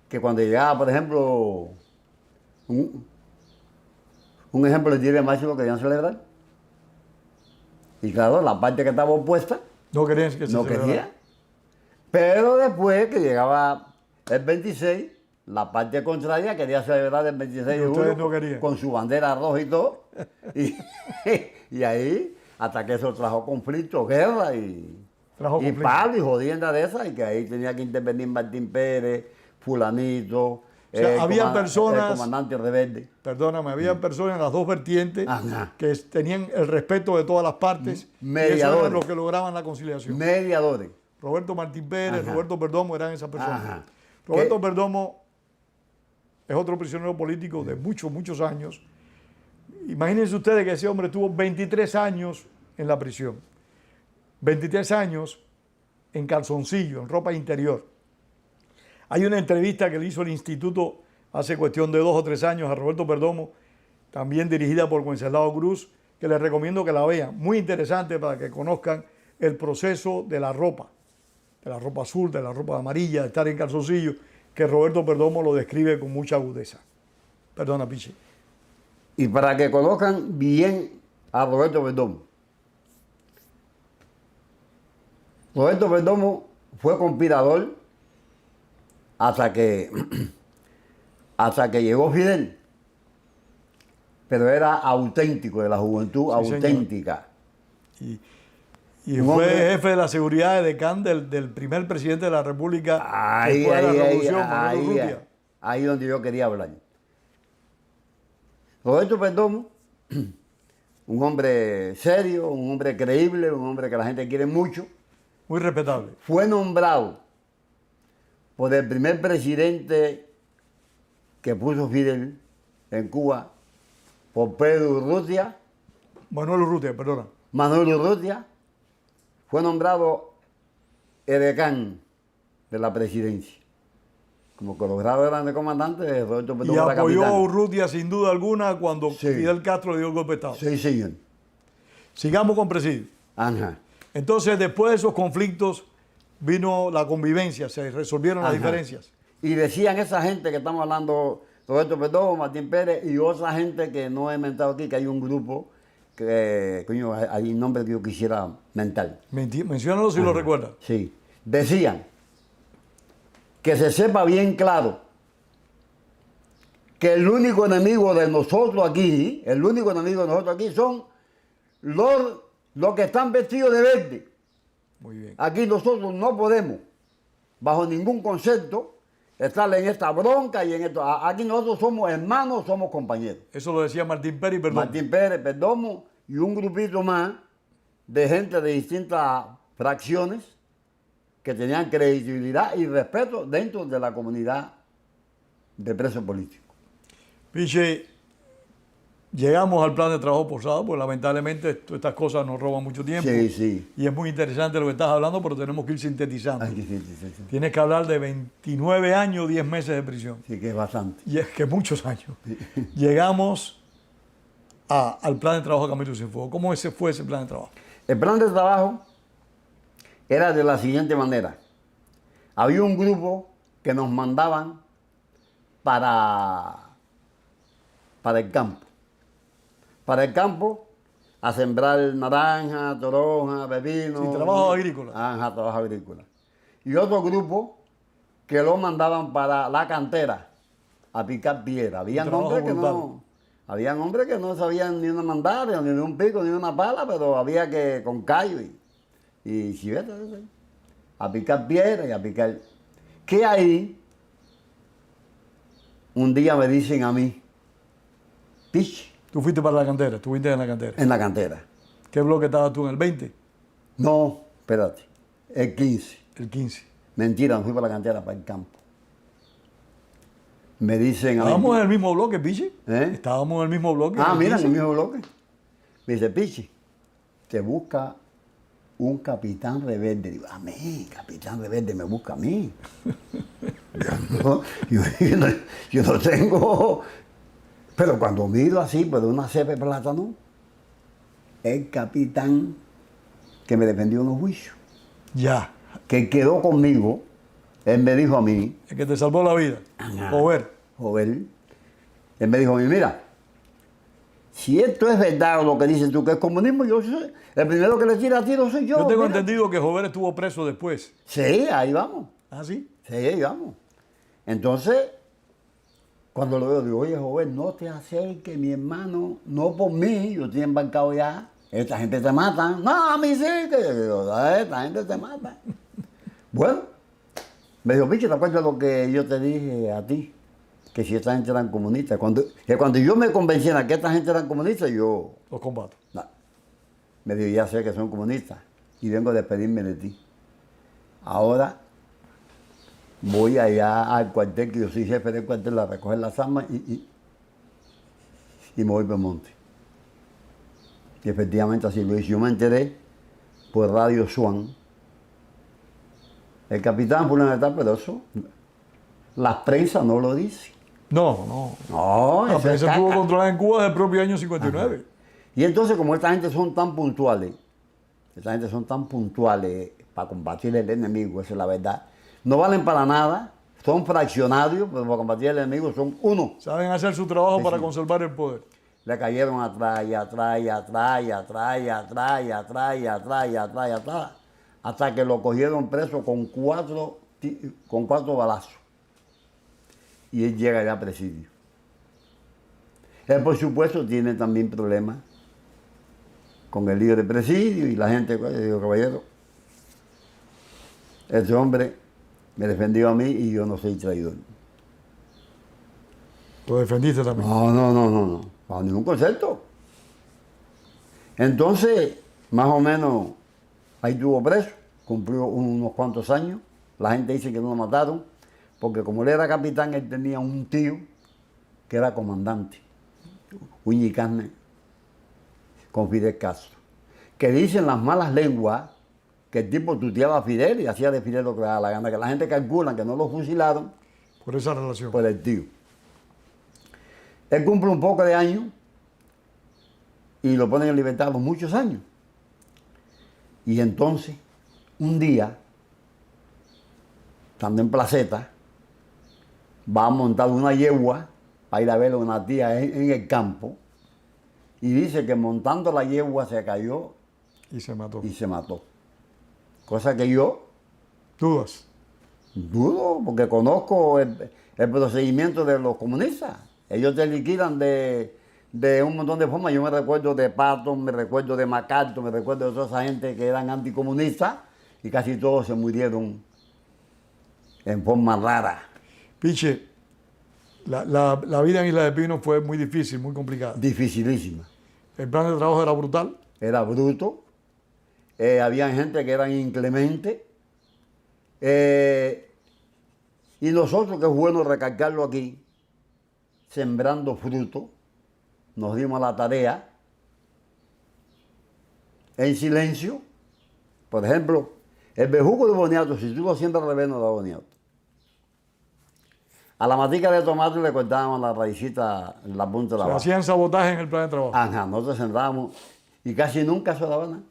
que cuando llegaba, por ejemplo, un ejemplo el 10 de marzo lo querían celebrar. Y claro, la parte que estaba opuesta No querían que se no celebrara. quería. Pero después que llegaba el 26, la parte contraria quería celebrar el 26 de Y ustedes julio no querían. con su bandera roja y todo. Y, y ahí, hasta que eso trajo conflicto, guerra y Conflicto. palo y jodienda de esas, y que ahí tenía que intervenir Martín Pérez, fulanito, sea, había el personas- comandante rebelde. Perdóname, había personas en las dos vertientes Ajá. que tenían el respeto de todas las partes y eso Mediadores. eran los que lograban la conciliación. Mediadores. Roberto Martín Pérez, Ajá. Roberto Perdomo eran esas personas. Ajá. Roberto ¿Qué? Perdomo es otro prisionero político de muchos, muchos años. Imagínense ustedes que ese hombre tuvo 23 años en la prisión. 23 años en calzoncillo, en ropa interior. Hay una entrevista que le hizo el instituto hace cuestión de 2 o 3 años a Roberto Perdomo, también dirigida por Wenceslao Cruz, que les recomiendo que la vean. Muy interesante para que conozcan el proceso de la ropa azul, de la ropa amarilla, de estar en calzoncillo, que Roberto Perdomo lo describe con mucha agudeza. Perdona, Piche. Y para que conozcan bien a Roberto Perdomo. Roberto Perdomo fue conspirador hasta que llegó Fidel. Pero era auténtico, de la juventud Sí, señor. auténtica. Y Un fue hombre- jefe de la seguridad de decán del primer presidente de la República Ahí, después de la ahí, ahí, Revolución, Manuel ahí, Urrutia. ahí donde yo quería hablar. Roberto Perdomo, un hombre serio, un hombre creíble, un hombre que la gente quiere mucho, Muy respetable. fue nombrado por el primer presidente que puso Fidel en Cuba, por Pedro Urrutia, Manuel Urrutia, perdona. Manuel Urrutia, fue nombrado edecán de la presidencia. como que los grados eran de comandante, Roberto Perdomo Y era apoyó a capitán. Urrutia sin duda alguna cuando Sí. Fidel Castro le dio el golpe de Estado. Sí, señor. Sigamos con Presidio. Ajá. Entonces, después de esos conflictos, vino la convivencia, se resolvieron las Ajá. diferencias. Y decían esa gente que estamos hablando, Roberto Perdomo, Martín Pérez y otra gente que no he mentado aquí, que hay un grupo que, coño, hay un nombre que yo quisiera mentar. Menciónalo si lo recuerdas. Sí. Decían que se sepa bien claro que el único enemigo de nosotros aquí, son los que están vestidos de verde. Muy bien. Aquí nosotros no podemos, bajo ningún concepto, estar en esta bronca y en esto. Aquí nosotros somos hermanos, somos compañeros. Eso lo decía Martín Pérez y Perdomo. Martín Pérez, Perdomo y un grupito más de gente de distintas fracciones que tenían credibilidad y respeto dentro de la comunidad de presos políticos. Piche, llegamos al plan de trabajo posado, pues lamentablemente estas cosas nos roban mucho tiempo. Sí, sí. Y es muy interesante lo que estás hablando, pero tenemos que ir sintetizando. Ay, sí. Tienes que hablar de 29 años, 10 meses de prisión. Sí, que es bastante. Y es que muchos años. Llegamos al plan de trabajo de Camilo Cienfuegos. ¿Cómo fue ese plan de trabajo? El plan de trabajo era de la siguiente manera. Había un grupo que nos mandaban para el campo. Para el campo, a sembrar naranja, toronja, pepino. Sí, trabajo agrícola. Ajá, trabajo agrícola. Y otro grupo que lo mandaban para la cantera, a picar piedra. Habían trabajo hombres que no sabían ni una mandaria, ni un pico, ni una pala, pero había que con callo y chiveta, a picar piedra y a picar. Que ahí, un día me dicen a mí, Pichi, Tú fuiste para la cantera, estuviste en la cantera. en la cantera. ¿Qué bloque estabas tú en el 20? No, espérate, el 15. El 15. Mentira, no fui para la cantera, para el campo. Me dicen a mí. Estábamos en el mismo bloque, Pichi. ¿Eh? Estábamos en el mismo bloque. Ah, el mira, en 15. el mismo bloque. Me dice, Pichi, te busca un capitán rebelde. Digo, a mí, capitán rebelde me busca a mí. Yo no tengo. Pero cuando miro así, pues de una cepa de plátano, el capitán que me defendió en los juicios, Ya. que quedó conmigo, él me dijo a mí, El que te salvó la vida. Jover. joven, él me dijo a mí, mira, si esto es verdad lo que dices tú que es comunismo, yo soy el primero que le tira a tiro soy yo. Yo tengo mira. entendido que Jover estuvo preso después. Sí, ahí vamos. ¿Ah, sí? Sí, ahí vamos. Entonces, cuando lo veo, digo, oye, joven, no te acerques, mi hermano, no por mí, yo estoy embarcado ya, esta gente te mata. No, a mí sí, que esta gente te mata. Bueno, me dijo, Pichi, ¿te acuerdas lo que yo te dije a ti? Que si esta gente eran comunistas. Que cuando yo me convenciera que esta gente eran comunistas, yo... Los combato. No. Me dijo, ya sé que son comunistas y vengo a despedirme de ti. Ahora voy allá al cuartel, que yo soy jefe del cuartel, a recoger las armas y me voy para el monte. Y efectivamente así lo hice. Yo me enteré por Radio Swan. El capitán por una etapa, pero eso, las prensas no lo dicen. No. No, La eso es prensa estuvo caca. controlada en Cuba desde el propio año 59. Y entonces, como esta gente son tan puntuales para combatir el enemigo, esa es la verdad, no valen para nada, son fraccionarios, pero para combatir el enemigo son uno. Saben hacer su trabajo Sí, para sí. conservar el poder. Le cayeron atrás, hasta que lo cogieron preso con cuatro balazos. Y él llega ya a presidio. Él, por supuesto, tiene también problemas con el líder de presidio y la gente. Yo digo, caballero, ese hombre me defendió a mí y yo no soy traidor. Lo defendiste también. No, bajo ningún concepto. Entonces, más o menos, ahí estuvo preso, cumplió unos cuantos años. La gente dice que no lo mataron, porque como él era capitán, él tenía un tío que era comandante, uña y carne, con Fidel Castro. Que dicen las malas lenguas que el tipo tuteaba a Fidel y hacía de Fidel lo que le daba la gana, que la gente calcula que no lo fusilaron Por esa relación. por el tío. Él cumple un poco de años y lo ponen en libertad por muchos años. Y entonces, un día, estando en Placeta, va a montar una yegua para ir a ver a una tía en el campo. Y dice que montando la yegua se cayó Y se mató. y se mató. Cosa que yo ¿Dudas? dudo, porque conozco el procedimiento de los comunistas. Ellos te liquidan de un montón de formas. Yo me recuerdo de Patton, me recuerdo de MacArthur, me recuerdo de toda esa gente que eran anticomunistas y casi todos se murieron en forma rara. Piche, la vida en Isla de Pino fue muy difícil, muy complicada. Dificilísima. El plan de trabajo era brutal. Era bruto. Había gente que eran inclementes. Y nosotros, que es bueno recalcarlo aquí, sembrando fruto, nos dimos la tarea en silencio. Por ejemplo, el bejuco de boniato, si tú lo siembras al revés, no da boniato. A la matica de tomate le cortábamos la raicita en la punta de la Se hoja. hacían sabotaje en el plan de trabajo. Ajá, nosotros sentábamos y casi nunca se daba nada.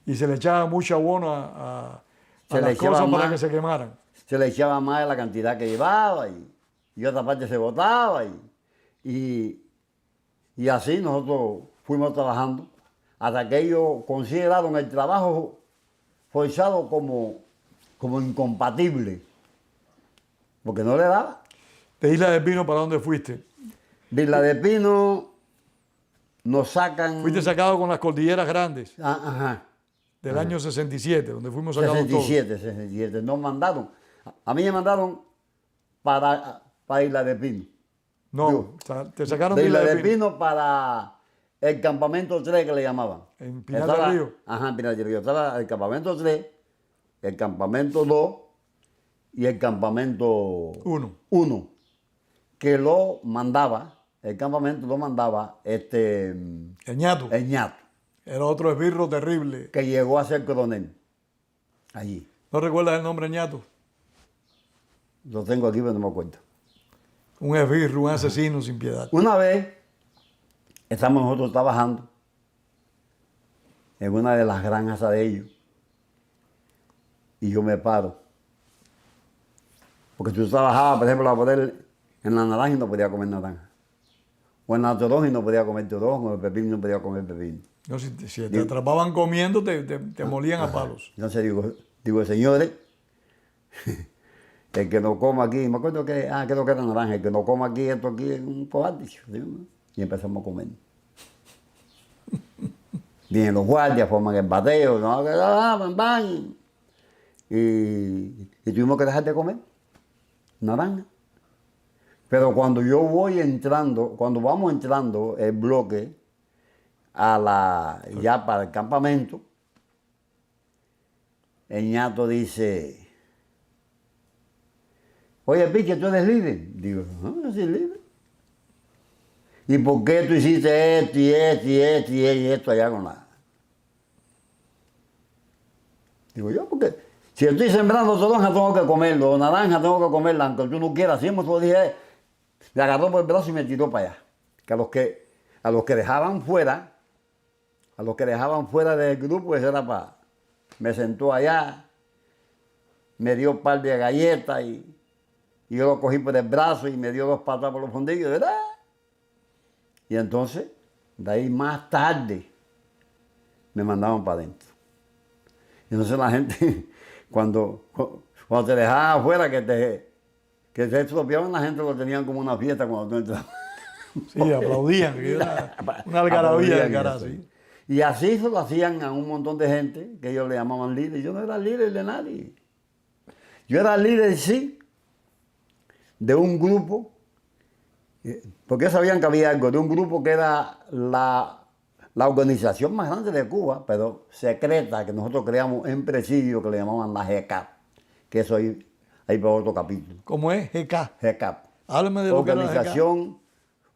Y se le echaba mucho abono a Se le las echaba cosas para más. que se quemaran. Se le echaba más de la cantidad que llevaba y otra parte se botaba y así nosotros fuimos trabajando hasta que ellos consideraron el trabajo forzado como incompatible, porque no le daba. De Isla de Pino, ¿para dónde fuiste? De Isla de Pino nos sacan... Fuiste sacado con las cordilleras grandes Ajá, del año 67, donde fuimos sacados todos. 67. Nos mandaron, a mí me mandaron para Isla de Pino. No, Digo, te sacaron de Isla de Pino para el campamento 3 que le llamaban. En Pinar del Río. Ajá, en Pinar del Río. Estaba el campamento 3, el campamento 2 y el campamento Uno. 1, que lo mandaba, el campamento lo mandaba El ñato. el ñato, Era otro esbirro terrible. que llegó a ser coronel allí. ¿No recuerdas el nombre ñato? Lo tengo aquí, pero no me acuerdo. Un esbirro, un asesino sin piedad. Una vez estamos nosotros trabajando en una de las granjas de ellos y yo me paro. Porque tú trabajabas, por ejemplo, a poder en la naranja y no podía comer naranja. O en la toronja y no podía comer toronja, o en el pepino y no podía comer pepino. No, si te atrapaban comiendo, te molían a palos. Entonces digo, señores, el que no coma aquí, me acuerdo que, creo que era naranja, el que no coma aquí, esto aquí es un cobarde. Y empezamos a comer. Vienen los guardias, forman el bateo, ¿no? Y tuvimos que dejar de comer naranja. Pero cuando yo voy entrando, cuando vamos entrando el bloque ya para el campamento, el ñato dice, oye, Piche, ¿tú eres líder? Digo, no, yo soy líder. ¿Y por qué tú hiciste esto y esto y esto y esto allá con la...? Digo yo, porque si estoy sembrando toronja tengo que comerlo, o naranja tengo que comerla, aunque tú no quieras. Siempre lo dije, le agarró por el brazo y me tiró para allá. Que a los que dejaban fuera del grupo, ese era para... Me sentó allá, me dio un par de galletas y yo lo cogí por el brazo y me dio 2 patas por los fondillos, ¿verdad? Y entonces, de ahí más tarde, me mandaban para adentro. Y entonces la gente, cuando te dejaban afuera, que te estropeaban, la gente lo tenían como una fiesta cuando tú entrabas. Sí, aplaudían. Que era una algarabía de cara, sí. Y así se lo hacían a un montón de gente, que ellos le llamaban líder. Yo no era líder de nadie. Yo era líder, sí, de un grupo, porque sabían que había algo, de un grupo que era la organización más grande de Cuba, pero secreta, que nosotros creamos en presidio, que le llamaban la GECAP, que eso ahí para otro capítulo. ¿Cómo es? GK. GECAP. Háblame de lo que era la GK.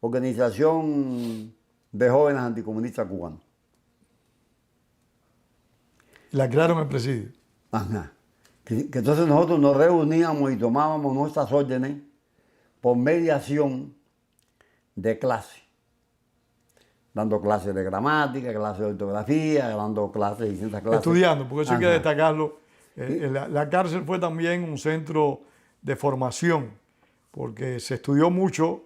Organización de Jóvenes Anticomunistas Cubanos. La crearon en presidio. Ajá. Que entonces nosotros nos reuníamos y tomábamos nuestras órdenes por mediación de clase. Dando clases de gramática, clases de ortografía, dando clases de distintas clases. Estudiando, porque eso hay que Ajá. destacarlo. La cárcel fue también un centro de formación, porque se estudió mucho,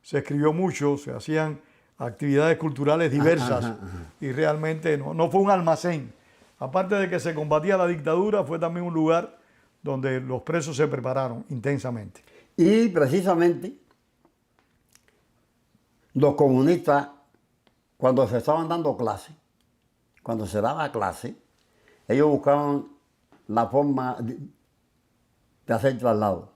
se escribió mucho, se hacían actividades culturales diversas y realmente no fue un almacén. Aparte de que se combatía la dictadura, fue también un lugar donde los presos se prepararon intensamente. Y precisamente los comunistas, cuando se estaban dando clases, cuando se daba clase, ellos buscaban la forma de hacer traslado.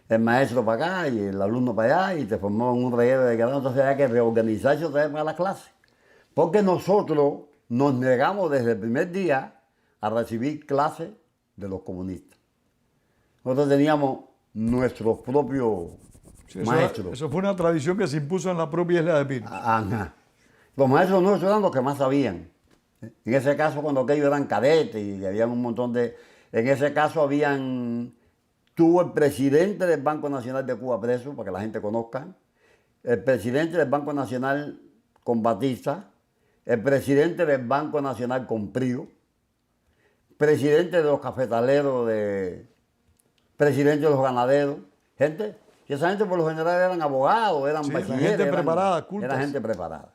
El maestro para acá y el alumno para allá y te formaban un reguero de grado, entonces había que reorganizarse otra vez para la clase. Porque nosotros nos negamos desde el primer día a recibir clases de los comunistas. Nosotros teníamos nuestros propios maestros. Eso fue una tradición que se impuso en la propia isla de Pinos. Ajá. Los maestros nuestros eran los que más sabían. En ese caso, cuando aquellos eran cadetes y había un montón de... En ese caso tuvo el presidente del Banco Nacional de Cuba preso, para que la gente conozca, el presidente del Banco Nacional con Batista, el presidente del Banco Nacional con Prío, presidente de los cafetaleros, presidente de los ganaderos, gente, y esa gente por lo general eran abogados, eran bachilleres. Gente preparada, cultas. Era gente preparada.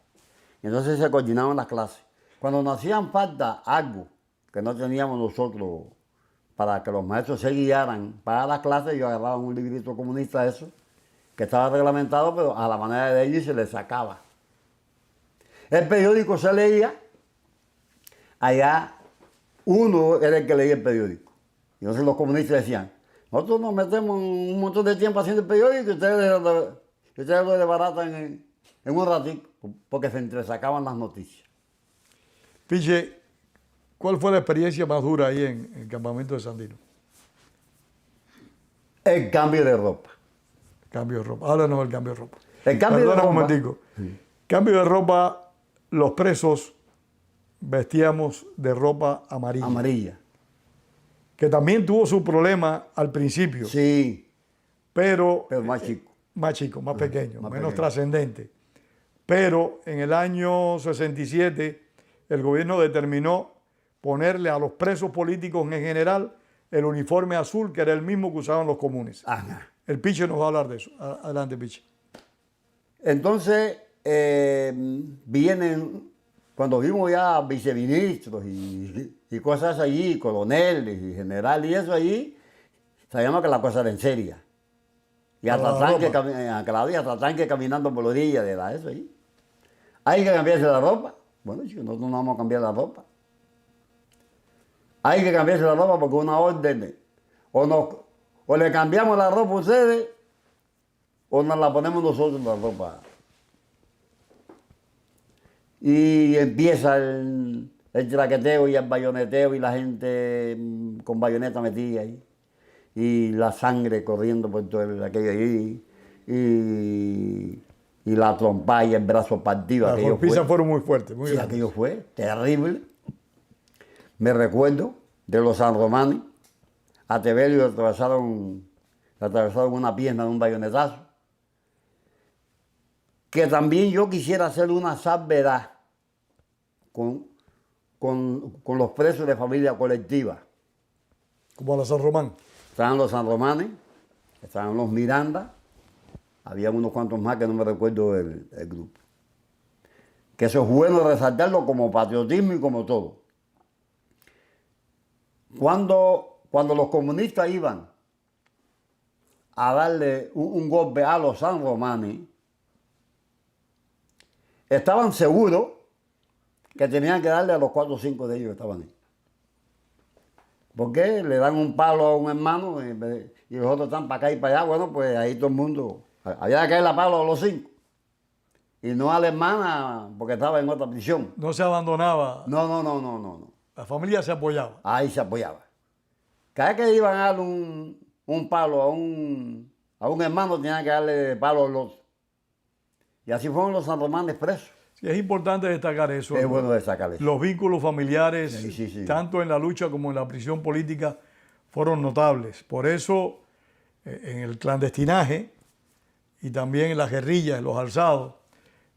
Entonces se coordinaban las clases. Cuando nos hacían falta algo que no teníamos nosotros para que los maestros se guiaran para las clases, yo agarraba un librito comunista eso, que estaba reglamentado, pero a la manera de ellos se le sacaba. El periódico se leía, allá uno era el que leía el periódico. Y entonces los comunistas decían, nosotros nos metemos un montón de tiempo haciendo el periódico y ustedes lo desbaratan en un ratito, porque se entresacaban las noticias. Piche, ¿cuál fue la experiencia más dura ahí en el campamento de Sandino? El cambio de ropa. Cambio de ropa. Háblanos del cambio de ropa. El cambio Perdona de ropa. un momentico. Cambio de ropa, los presos vestíamos de ropa amarilla. Amarilla. Que también tuvo su problema al principio. Sí, Pero más chico. Más chico, más pequeño, más menos pequeño. Trascendente. Pero en el año 67 el gobierno determinó ponerle a los presos políticos en general el uniforme azul, que era el mismo que usaban los comunes. Ajá. El Piche nos va a hablar de eso. Adelante, Piche. Entonces, cuando vimos ya viceministros y cosas allí, coroneles y generales y eso allí, sabíamos que la cosa era en seria. Y hasta tanque caminando por la orilla de eso allí. Hay que cambiarse la ropa. Bueno, chicos, nosotros no vamos a cambiar la ropa. Hay que cambiarse la ropa porque una orden, o le cambiamos la ropa a ustedes, o nos la ponemos nosotros la ropa. Y empieza el traqueteo y el bayoneteo y la gente con bayoneta metida ahí. Y la sangre corriendo por todo aquello allí. Y la trompa y el brazo partido. Las golpizas fueron muy fuertes, muy Sí, grandes. aquello fue terrible. Me recuerdo de los San Romanes. A Tebelio le atravesaron una pierna de un bayonetazo. Que también yo quisiera hacer una salvedad con los presos de familia colectiva. Como a la San Román. Estaban los San Romanes, estaban los Miranda, había unos cuantos más que no me recuerdo el grupo. Que eso es bueno resaltarlo como patriotismo y como todo. Cuando los comunistas iban a darle un golpe a los San Romanes, estaban seguros que tenían que darle a los 4 o 5 de ellos que estaban ahí. ¿Por qué? Le dan un palo a un hermano y los otros están para acá y para allá. Bueno, pues ahí todo el mundo, había que caerle a palo a los 5. Y no a la hermana porque estaba en otra prisión. No se abandonaba. No. La familia se apoyaba. Ahí se apoyaba. Cada vez que iban a darle un palo a un hermano, tenían que darle palo a los otros. Y así fueron los San Romanes presos. Sí, es importante destacar eso. Es bueno destacar eso. Los vínculos familiares, Sí. tanto en la lucha como en la prisión política, fueron notables. Por eso, en el clandestinaje, y también las guerrillas, los alzados,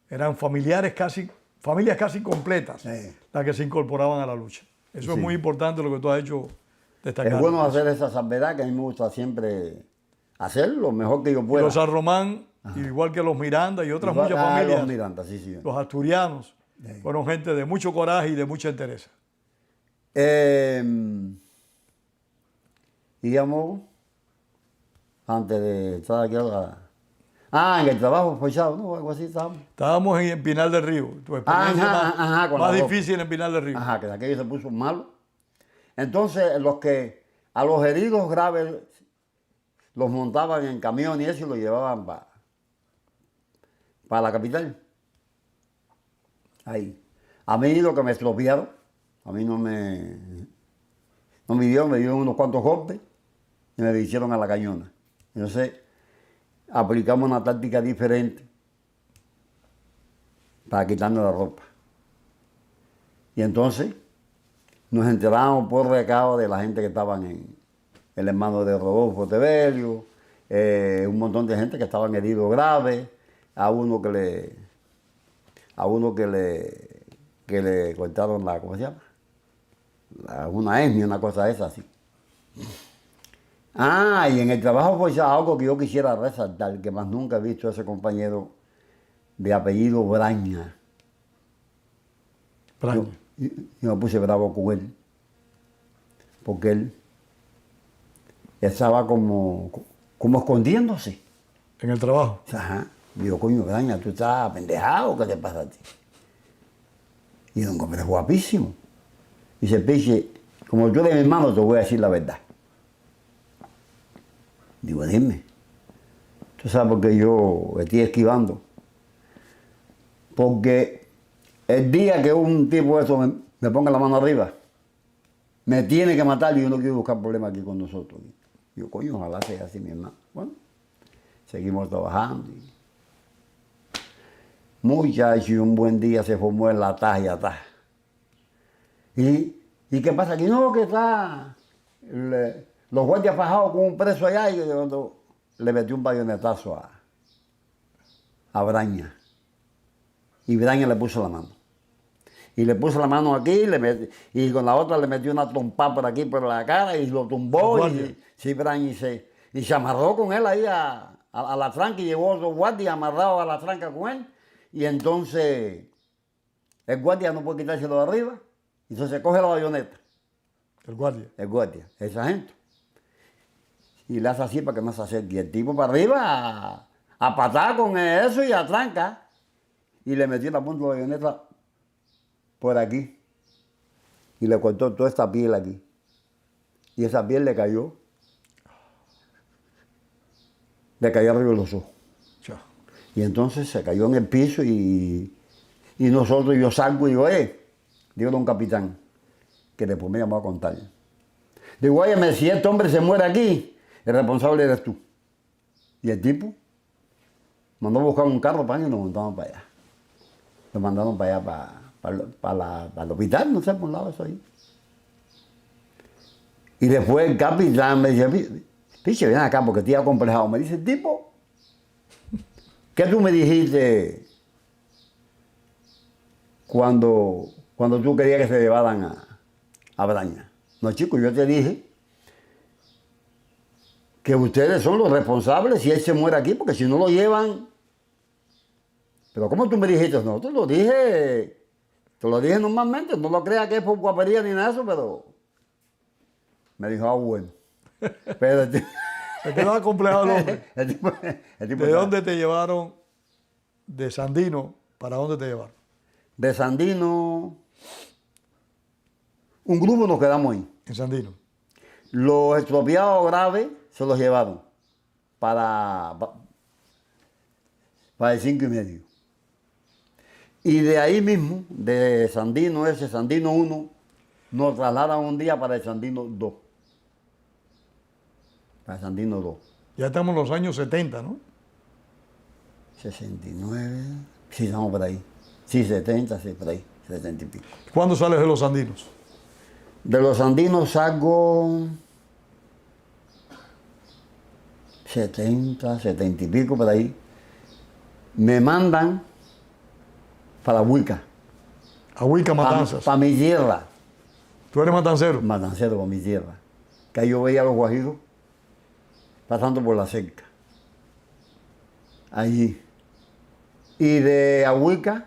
eran familias casi completas Sí. las que se incorporaban a la lucha. Eso es Sí. muy importante lo que tú has hecho destacar. Es bueno hacer esa salvedad que a mí me gusta siempre hacer lo mejor que yo Y pueda. los San Román, igual que los Miranda y otras muchas Los familias, Miranda, sí, sí. los asturianos, fueron gente de mucho coraje y de mucha entereza. Íbamos, antes de estar aquí ahora. En el trabajo forzado, ¿no? Algo así estábamos. Estábamos en Pinar del Río, tu experiencia con más la ropa. difícil en Pinar del Río. Ajá, que aquello se puso malo. Entonces, a los heridos graves los montaban en camión y eso y los llevaban para la capital. Ahí. A mí lo que me estropearon, a mí no me dieron, me dieron unos cuantos golpes y me hicieron a la cañona. Entonces, aplicamos una táctica diferente para quitarnos la ropa. Y entonces nos enterábamos por recado de la gente que estaban el hermano de Rodolfo Tebelio, un montón de gente que estaban heridos graves, a uno que le cortaron ¿cómo se llama? Una hernia, una cosa de esa así. Y en el trabajo forzado, algo que yo quisiera resaltar, que más nunca he visto a ese compañero de apellido Braña. Braña. Yo me puse bravo con él, porque él estaba como escondiéndose. En el trabajo. Ajá. Digo, coño, Braña, tú estás pendejado, ¿qué te pasa a ti? Y don hombre, es guapísimo. Dice, Piche, como tú eres mi hermano, te voy a decir la verdad. Digo, dime. ¿Tú sabes por qué yo estoy esquivando? Porque el día que un tipo de eso me ponga la mano arriba, me tiene que matar y yo no quiero buscar problemas aquí con nosotros. Digo, coño, ojalá sea así, mi hermano. Bueno, seguimos trabajando. Muchacho, y un buen día se formó en la taja y atrás. ¿Y qué pasa aquí? No, que está los guardias fajados con un preso allá y cuando le metió un bayonetazo a Braña. Y Braña le puso la mano. Y le puso la mano aquí y con la otra le metió una trompada por aquí, por la cara y lo tumbó. Sí, Braña y se amarró con él ahí a la tranca y llevó a otro guardia amarrado a la tranca con él. Y entonces el guardia no puede quitárselo de arriba. Entonces coge la bayoneta. El guardia. El guardia, el sargento. Y le hace así para que no se acerque. Y el tipo para arriba a patar con eso y a tranca. Y le metió la punta de la bayoneta por aquí. Y le cortó toda esta piel aquí. Y esa piel le cayó. Le cayó arriba de los ojos. Chao. Y entonces se cayó en el piso y yo salgo y digo, digo a un capitán, que después me llamó a contar. Digo, oye, si este hombre se muere aquí, el responsable eres tú. Y el tipo mandó a buscar un carro para y nos montamos para allá. Lo mandaron para allá, para el hospital, no sé, por un lado eso ahí. Y después el capitán me dice, Piche, ven acá porque estoy acomplejado. Me dice, tipo, ¿qué tú me dijiste cuando tú querías que se llevaran a Braña? No, chico, yo te dije que ustedes son los responsables si él se muere aquí, porque si no lo llevan... Pero ¿cómo tú me dijiste? No, te lo dije normalmente, no lo creas que es por guapería ni nada de eso, pero... Me dijo, bueno. Pero Se quedó acomplejado el hombre. el tipo ¿De dónde te llevaron? De Sandino, ¿para dónde te llevaron? De Sandino, un grupo nos quedamos ahí. En Sandino. Los expropiados graves se los llevaron para el 5 y medio. Y de ahí mismo, de Sandino Sandino 1, nos trasladan un día para el Sandino 2. Para el Sandino 2. Ya estamos en los años 70, ¿no? 69, sí, estamos por ahí. Sí, 70, sí, por ahí, 70 y pico. ¿Cuándo sales de los Andinos? De los Andinos salgo 70, 70 y pico por ahí. me mandan para Huica, A Huica, Matanzas. para mi tierra, Tú eres matancero. Matancero, para mi tierra. Que ahí yo veía a los guajiros pasando por la cerca. Allí. Y de Ahuica,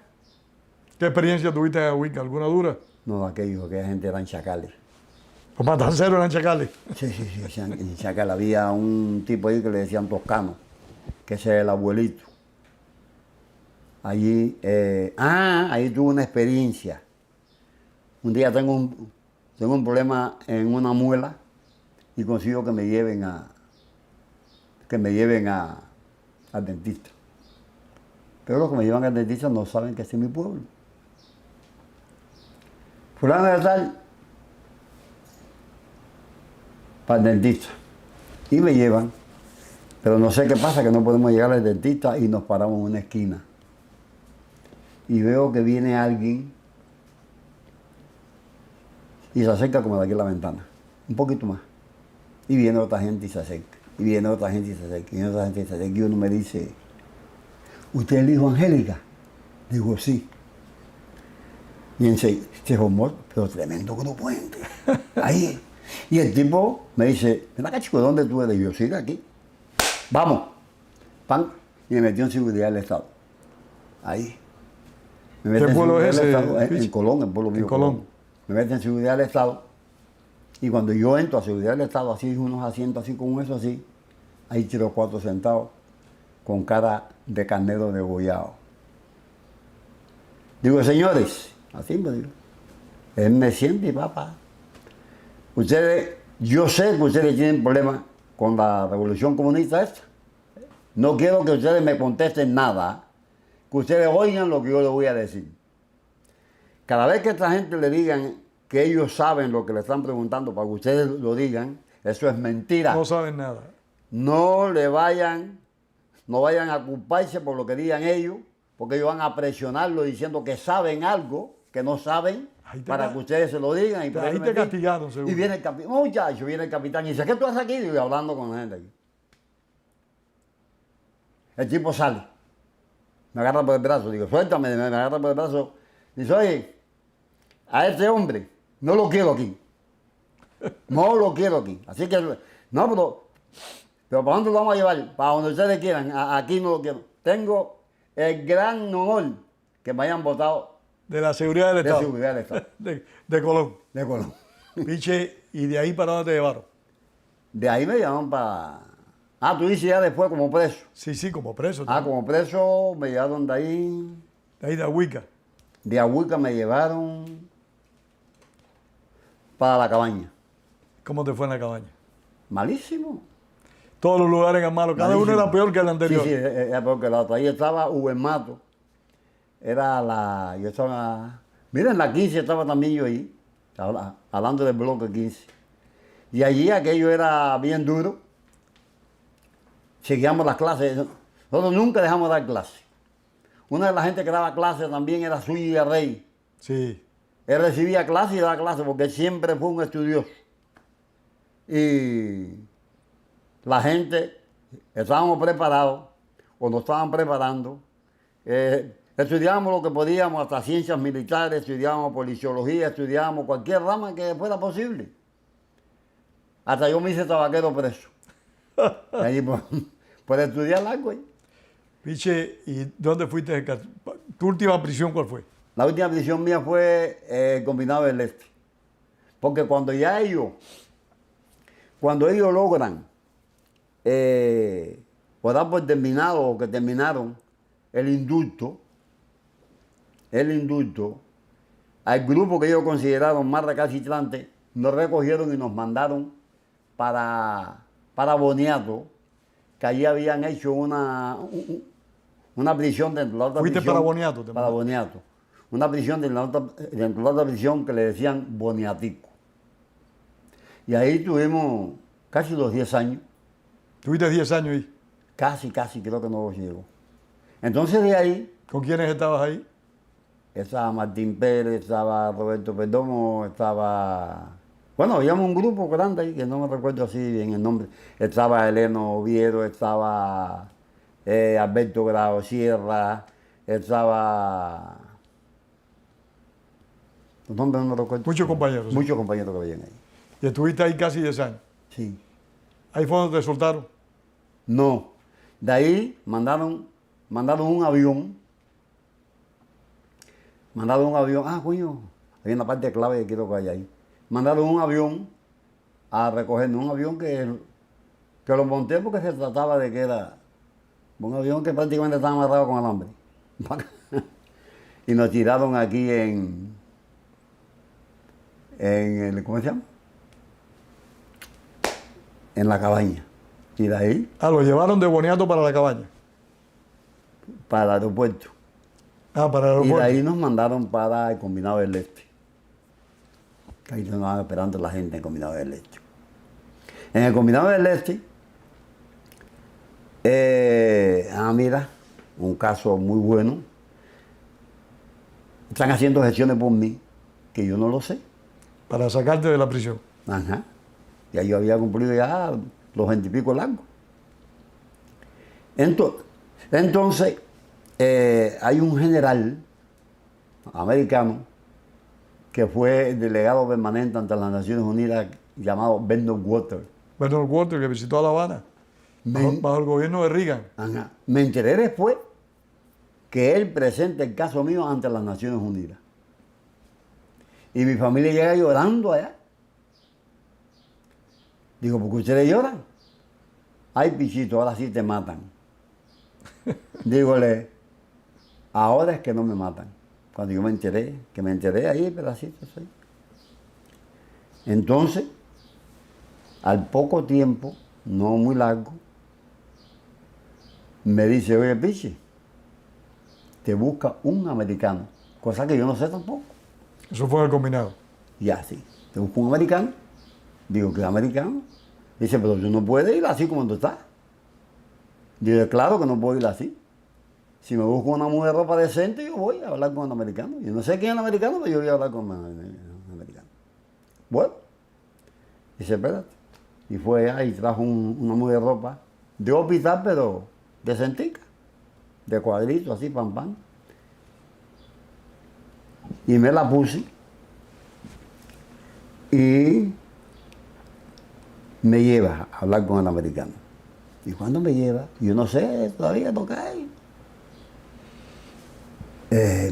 ¿Qué experiencia tuviste en Huica? ¿Alguna dura? no, aquellos, aquella gente eran chacales. Los matanceros eran chacales. Sí, en Chacal había un tipo ahí que le decían Toscano, que ese es el abuelito. Allí, ahí tuve una experiencia. Un día tengo un problema en una muela y consigo que me lleven al dentista. Pero los que me llevan al dentista no saben que ese es mi pueblo. Fulano de tal, para el dentista. Y me llevan, pero no sé qué pasa, que no podemos llegar al dentista y nos paramos en una esquina. Y veo que viene alguien y se acerca como de aquí a la ventana, un poquito más. Y viene otra gente y se acerca. Y viene otra gente y se acerca. Y viene otra gente y se acerca. Y uno me dice, ¿usted es el hijo de Angélica? Digo, sí. Y enseguida, se formó, pero tremendo grupo de gente. Ahí. Y el tipo me dice, ven acá chico, ¿de dónde tú eres? Y yo, sí, de aquí. Vamos. Pan. Y me metió en seguridad del Estado. Ahí. Me ¿Qué mete en pueblo es seguridad ese, del Estado, en Pichi? Colón, el pueblo mío. En Colón. Me meten en seguridad del Estado. Y cuando yo entro a seguridad del Estado, así unos asientos así como eso así, hay 3 o 4 sentados con cara de carnero degollado. Digo, señores, así me digo, él me siente y papá. Ustedes, yo sé que ustedes tienen problemas con la revolución comunista esta. No quiero que ustedes me contesten nada, que ustedes oigan lo que yo les voy a decir. Cada vez que a esta gente le digan que ellos saben lo que le están preguntando para que ustedes lo digan, eso es mentira. No saben nada. No vayan a culparse por lo que digan ellos, porque ellos van a presionarlo diciendo que saben algo que no saben, para que ustedes se lo digan. Y ahí te castigaron, seguro. Y viene el capitán, muchacho, viene el capitán y dice, ¿qué tú haces aquí? Y yo hablando con la gente aquí. El tipo sale, me agarra por el brazo, digo, suéltame, me agarra por el brazo. Dice, oye, a este hombre no lo quiero aquí. No lo quiero aquí. Así que, no, pero ¿para dónde lo vamos a llevar? Para donde ustedes quieran. Aquí no lo quiero. Tengo el gran honor que me hayan votado De la seguridad del de Estado. seguridad del Estado. De Colón. De Colón. Piche, ¿y de ahí para dónde te llevaron? De ahí me llamaron para... tú dices ya después como preso. Sí, como preso. Como preso me llevaron de ahí. De ahí de Huica. De Ahuica me llevaron para la cabaña. ¿Cómo te fue en la cabaña? Malísimo. Todos los lugares eran malos. Cada uno era peor que el anterior. Sí, era peor que el otro. Ahí estaba Uber Mato. Yo estaba... Miren, la 15 estaba también yo ahí, hablando del bloque 15. Y allí aquello era bien duro. Seguíamos las clases. Nosotros nunca dejamos de dar clases. Una de las gente que daba clases también era Suyi Rey. Sí. Él recibía clases y daba clases porque él siempre fue un estudioso. Y la gente, estábamos preparados, o nos estaban preparando, estudiábamos lo que podíamos, hasta ciencias militares, estudiábamos policiología, estudiábamos cualquier rama que fuera posible. Hasta yo me hice tabaquero preso. Allí por estudiar algo ahí. Piche, ¿y dónde fuiste? ¿Tu última prisión cuál fue? La última prisión mía fue el Combinado del Este. Porque cuando ellos logran o dar por terminado o que terminaron el indulto, al grupo que ellos consideraron más recalcitrante, nos recogieron y nos mandaron para Boniato, que allí habían hecho una prisión dentro de la otra ¿Fuiste prisión. para Boniato? Para Boniato. Una prisión dentro de la otra prisión que le decían Boniatico. Y ahí tuvimos casi los 10 años. ¿Tuviste 10 años ahí? Casi, creo que no los llegó. Entonces de ahí... ¿Con quiénes estabas ahí? Estaba Martín Pérez, estaba Roberto Perdomo, estaba... Bueno, habíamos un grupo grande ahí, que no me recuerdo así bien el nombre. Estaba Eleno Oviedo, estaba Alberto Grau Sierra, estaba... Los nombres no me recuerdo. Muchos compañeros. Sí. Muchos compañeros que veían ahí. Y estuviste ahí casi 10 años. Sí. Ahí fue donde te soltaron. No. De ahí mandaron un avión. Ah, coño, hay una parte clave que quiero que vaya ahí. Mandaron un avión a recogernos, un avión que lo monté porque se trataba de que era un avión que prácticamente estaba amarrado con alambre. Y nos tiraron aquí en el, ¿cómo se llama? En la cabaña. Y de ahí Lo llevaron de Boniato para la cabaña. para el aeropuerto. Para el Y aeropuerto. de ahí nos mandaron para el Combinado del Este. Ahí nos estaban esperando la gente en el Combinado del Este. En el Combinado del Este, mira, un caso muy bueno. Están haciendo gestiones por mí, que yo no lo sé. Para sacarte de la prisión. Ajá. Ya yo había cumplido ya los 20 y pico largos. Entonces, hay un general americano que fue delegado permanente ante las Naciones Unidas llamado Bernard Walker. Bernard Walker, que visitó a La Habana bajo el gobierno de Reagan. Ajá. Me enteré después que él presenta el caso mío ante las Naciones Unidas. Y mi familia llega llorando allá. Digo, ¿por qué ustedes lloran? Ay, pichito, ahora sí te matan. Dígole, ahora es que no me matan. Cuando yo me enteré ahí, pedacito soy. Entonces, al poco tiempo, no muy largo, me dice, oye, pichi, te busca un americano, cosa que yo no sé tampoco. Eso fue en el combinado. Y así, te busca un americano. Digo, ¿qué americano? Dice, pero tú no puedes ir así como tú estás. Digo, claro que no puedo ir así. Si me busco una mujer de ropa decente, yo voy a hablar con un americano. Yo no sé quién es el americano, pero yo voy a hablar con un americano. Bueno, dice, espérate. Y fue allá y trajo una mujer de ropa de hospital, pero decentica, de cuadrito, así, pam, pam. Y me la puse y me lleva a hablar con el americano. Y cuando me lleva, yo no sé todavía tocar ahí.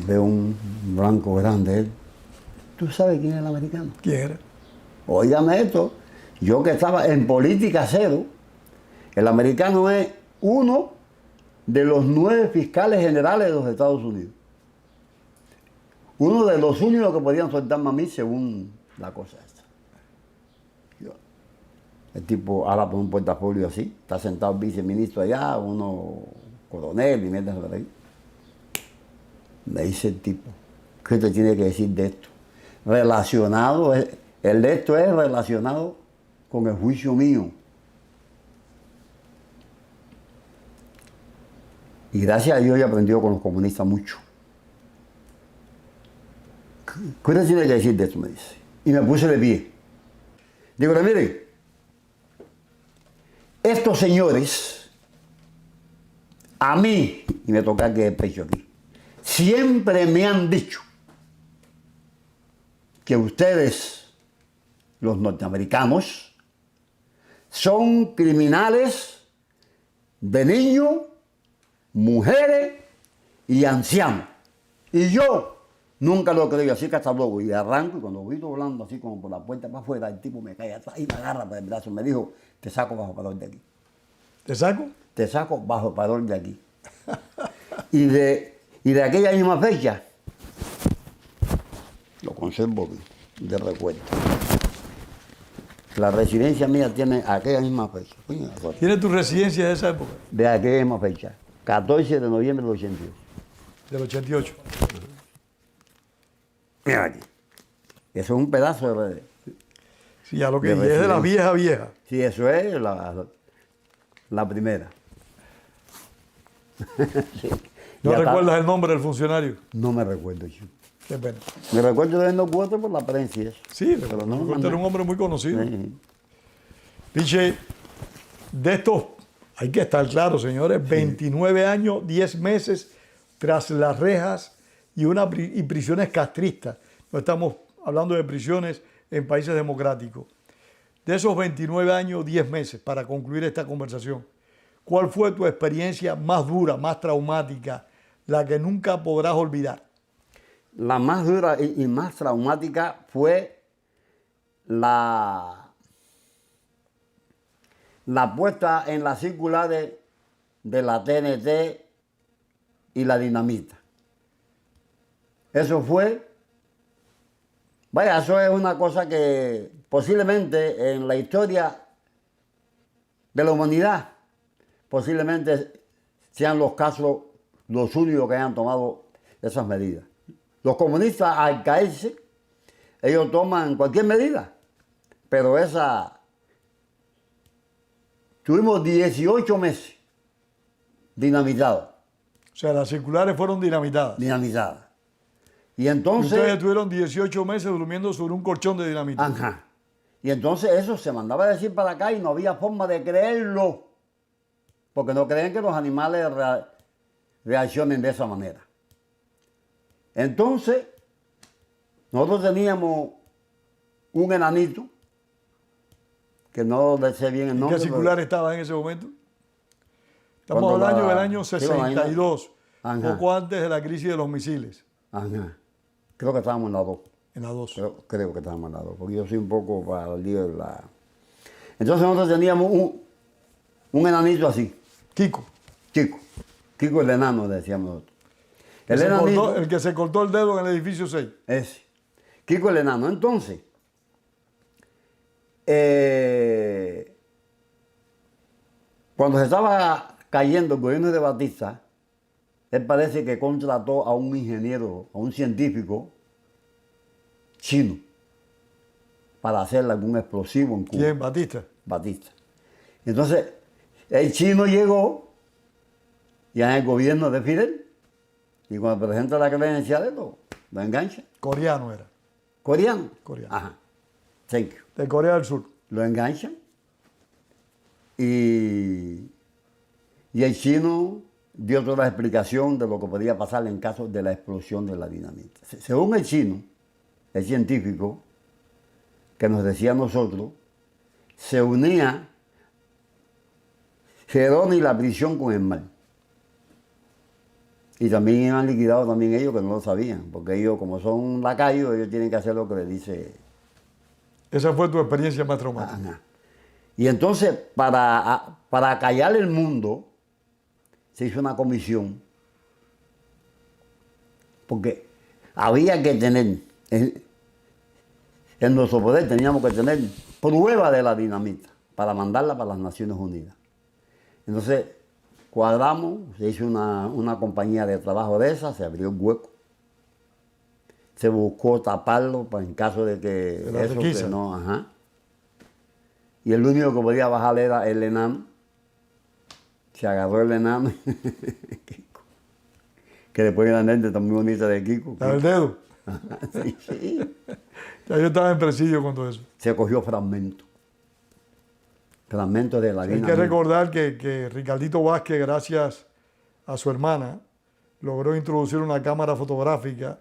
Veo un blanco grande. ¿Tú sabes quién es el americano? ¿Quién era? Óigame esto, yo que estaba en política cero, el americano es uno de los 9 fiscales generales de los Estados Unidos. Uno de los únicos que podían soltarme a mí según la cosa esta. El tipo habla por un portafolio así, está sentado el viceministro allá, uno coronel y mierda por ahí. Me dice el tipo, ¿qué te tiene que decir de esto? Relacionado, el de esto es relacionado con el juicio mío. Y gracias a Dios he aprendido con los comunistas mucho. ¿Qué te tiene que decir de esto? Me dice. Y me puse de pie. Digo, mire, estos señores, a mí, y me toca que el pecho aquí, siempre me han dicho que ustedes, los norteamericanos, son criminales de niños, mujeres y ancianos. Y yo nunca lo creí, así que hasta luego. Y arranco, y cuando voy doblando así como por la puerta para afuera, el tipo me cae atrás y me agarra por el brazo. Me dijo, te saco bajo padrón de aquí. ¿Te saco? Te saco bajo padrón de aquí. y de aquella misma fecha, lo conservo de recuerdo. La residencia mía tiene aquella misma fecha. ¿Tienes tu residencia de esa época? De aquella misma fecha. 14 de noviembre del 88. Del 88. Mira aquí. Eso es un pedazo de... Sí, ya lo que de es de la residencia. vieja. Sí, eso es la primera. Sí. ¿No Ya está. recuerdas el nombre del funcionario? No me recuerdo, chico. Qué pena. Me recuerdo de los cuatro por la prensa y eso. Sí, Pero no era un hombre muy conocido. Sí. Piche, de estos Hay que estar claro, señores, 29 años, 10 meses tras las rejas y prisiones castristas. No estamos hablando de prisiones en países democráticos. De esos 29 años, 10 meses, para concluir esta conversación, ¿cuál fue tu experiencia más dura, más traumática, la que nunca podrás olvidar? La más dura y más traumática fue la puesta en la circular de la TNT y la dinamita. Eso fue, vaya, eso es una cosa que posiblemente en la historia de la humanidad, posiblemente sean los casos los únicos que hayan tomado esas medidas. Los comunistas, al caerse, ellos toman cualquier medida, pero tuvimos 18 meses dinamitados. O sea, las circulares fueron dinamitadas. Dinamitadas. Y Y entonces... ustedes estuvieron 18 meses durmiendo sobre un colchón de dinamita. Ajá. Y entonces eso se mandaba a decir para acá y no había forma de creerlo. Porque no creen que los animales reaccionen de esa manera. Entonces, nosotros teníamos un enanito, que no le sé bien el ¿En nombre. qué circular estaba en ese momento? Estamos Cuando hablando la- del año sí, 62, Ajá. poco antes de la crisis de los misiles, Ajá. Creo que estábamos en la 2. en la 2. Creo que estábamos en la 2, porque yo soy un poco para el lío de la... Entonces nosotros teníamos un enanito así, Kiko, chico. Kiko el enano, decíamos nosotros. el que se cortó el dedo en el edificio 6. Ese. Kiko el enano. Entonces, cuando se estaba cayendo el gobierno de Batista, él parece que contrató a un ingeniero, a un científico chino para hacer algún explosivo en Cuba. ¿Quién? Batista. Batista. Entonces, el chino llegó ya en el gobierno de Fidel y cuando presenta la credencial lo engancha. Coreano era. Coreano. Coreano. Ajá. Thank you. De Corea del Sur. Lo enganchan y el chino dio toda la explicación de lo que podía pasar en caso de la explosión de la dinamita. Según el chino, el científico, que nos decía a nosotros, se unía Gerón y la prisión con el mar. Y también iban liquidados también ellos que no lo sabían, porque ellos como son lacayos, ellos tienen que hacer lo que le dice. Esa fue tu experiencia más traumática. Ajá. Y entonces, para callar el mundo, se hizo una comisión, porque había que tener, en nuestro poder teníamos que tener prueba de la dinamita para mandarla para las Naciones Unidas. Entonces, cuadramos, se hizo una compañía de trabajo de esa, se abrió un hueco, se buscó taparlo para en caso de que la eso requisa. que no, ajá. Y el único que podía bajar era el enano. Se agarró el enano, Kiko, que después era una anécdota muy bonita de Kiko. La del dedo. Sí, sí. Ya yo estaba en presidio con todo eso. Se cogió fragmentos. Fragmentos de la Hay que dinamita. recordar que Ricardito Vázquez, gracias a su hermana, logró introducir una cámara fotográfica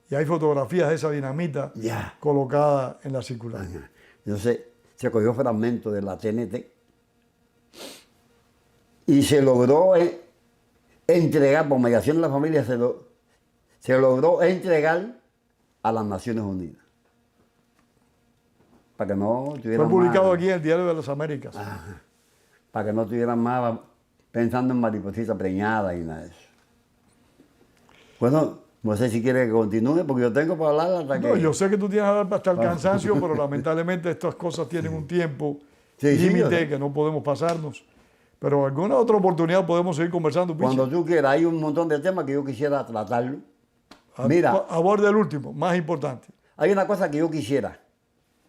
y hay fotografías de esa dinamita Ya. colocada en la circular. Ajá. Entonces, se cogió fragmentos de la TNT y se logró entregar, por mediación de la familia, se logró entregar a las Naciones Unidas. Para que no tuvieran Fue publicado más, aquí en el Diario de las Américas. para que no tuvieran más pensando en mariposita preñada y nada de eso. Bueno, no sé si quiere que continúe, porque yo tengo para hablar hasta que... No, yo sé que tú tienes hasta el cansancio, pero lamentablemente estas cosas tienen un tiempo Sí, sí, yo límite sé. que no podemos pasarnos. Pero alguna otra oportunidad podemos seguir conversando, Pichi. Cuando tú quieras, hay un montón de temas que yo quisiera tratarlo. Mira, Aborda el último, más importante. hay una cosa que yo quisiera,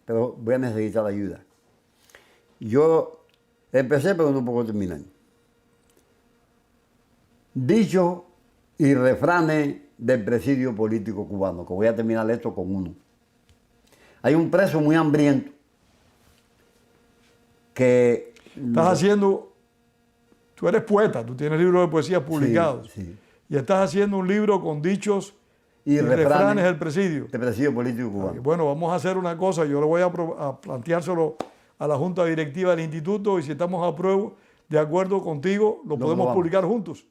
pero voy a necesitar ayuda. Yo empecé, pero no puedo terminar. Dichos y refranes del presidio político cubano, que voy a terminar esto con uno. Hay un preso muy hambriento que... Estás haciendo tú eres poeta, tú tienes libros de poesía publicados. sí. Y estás haciendo un libro con dichos y refranes del presidio. Del presidio político Y cubano. bueno, vamos a hacer una cosa, yo le voy a planteárselo a la Junta Directiva del Instituto y si estamos de acuerdo contigo, lo podemos probamos. publicar juntos.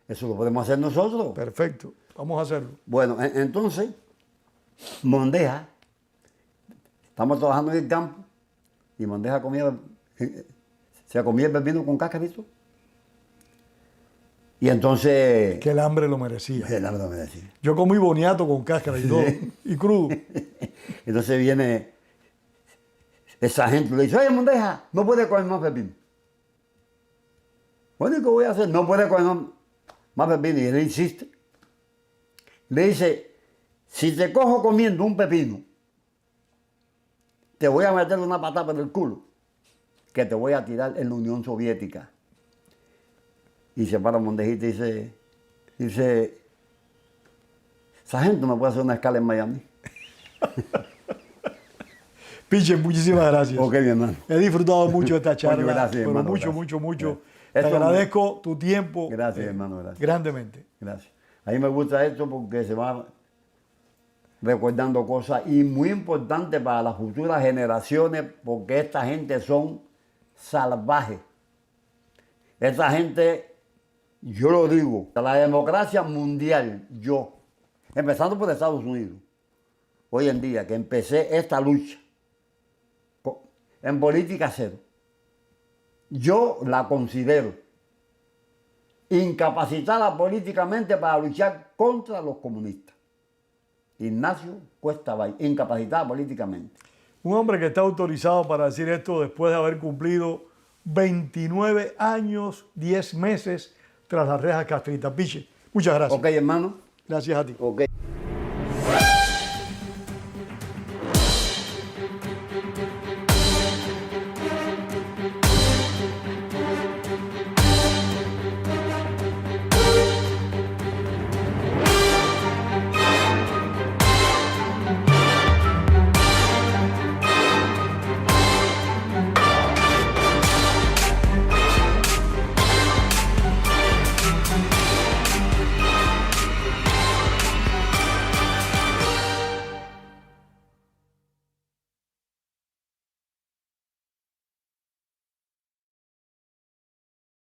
Eso lo podemos hacer nosotros. Perfecto, vamos a hacerlo. Bueno, entonces, Mondeja, estamos trabajando en el campo y Mondeja se comía el pepino con cáscara, ¿visto? Y entonces, Que el hambre lo merecía. el hambre me decía. Yo comí boniato con cáscara y todo, y crudo. Entonces viene esa gente y le dice, oye, Mondeja, no puede comer más pepino. Bueno, ¿y qué voy a hacer? No puede comer más pepino. Y él insiste. Le dice, si te cojo comiendo un pepino, te voy a meter una patada por el culo, que te voy a tirar en la Unión Soviética. Y se para Mondejita y dice, sargento, ¿me puede hacer una escala en Miami? Piche, muchísimas gracias. Ok, mi hermano. He disfrutado mucho de esta charla, gracias, pero hermano, mucho, gracias. mucho. Te Esto agradezco tu tiempo. Gracias, hermano, gracias. Grandemente. Gracias. A mí me gusta esto porque se va recordando cosas y muy importante para las futuras generaciones porque esta gente son salvajes. Esta gente, yo lo digo, la democracia mundial, empezando por Estados Unidos, hoy en día que empecé esta lucha en política cero, yo la considero incapacitada políticamente para luchar contra los comunistas. Ignacio Cuesta Bay, incapacitada políticamente. Un hombre que está autorizado para decir esto después de haber cumplido 29 años, 10 meses tras las rejas castritas. Piche, muchas gracias. Ok, hermano. Gracias a ti. Ok.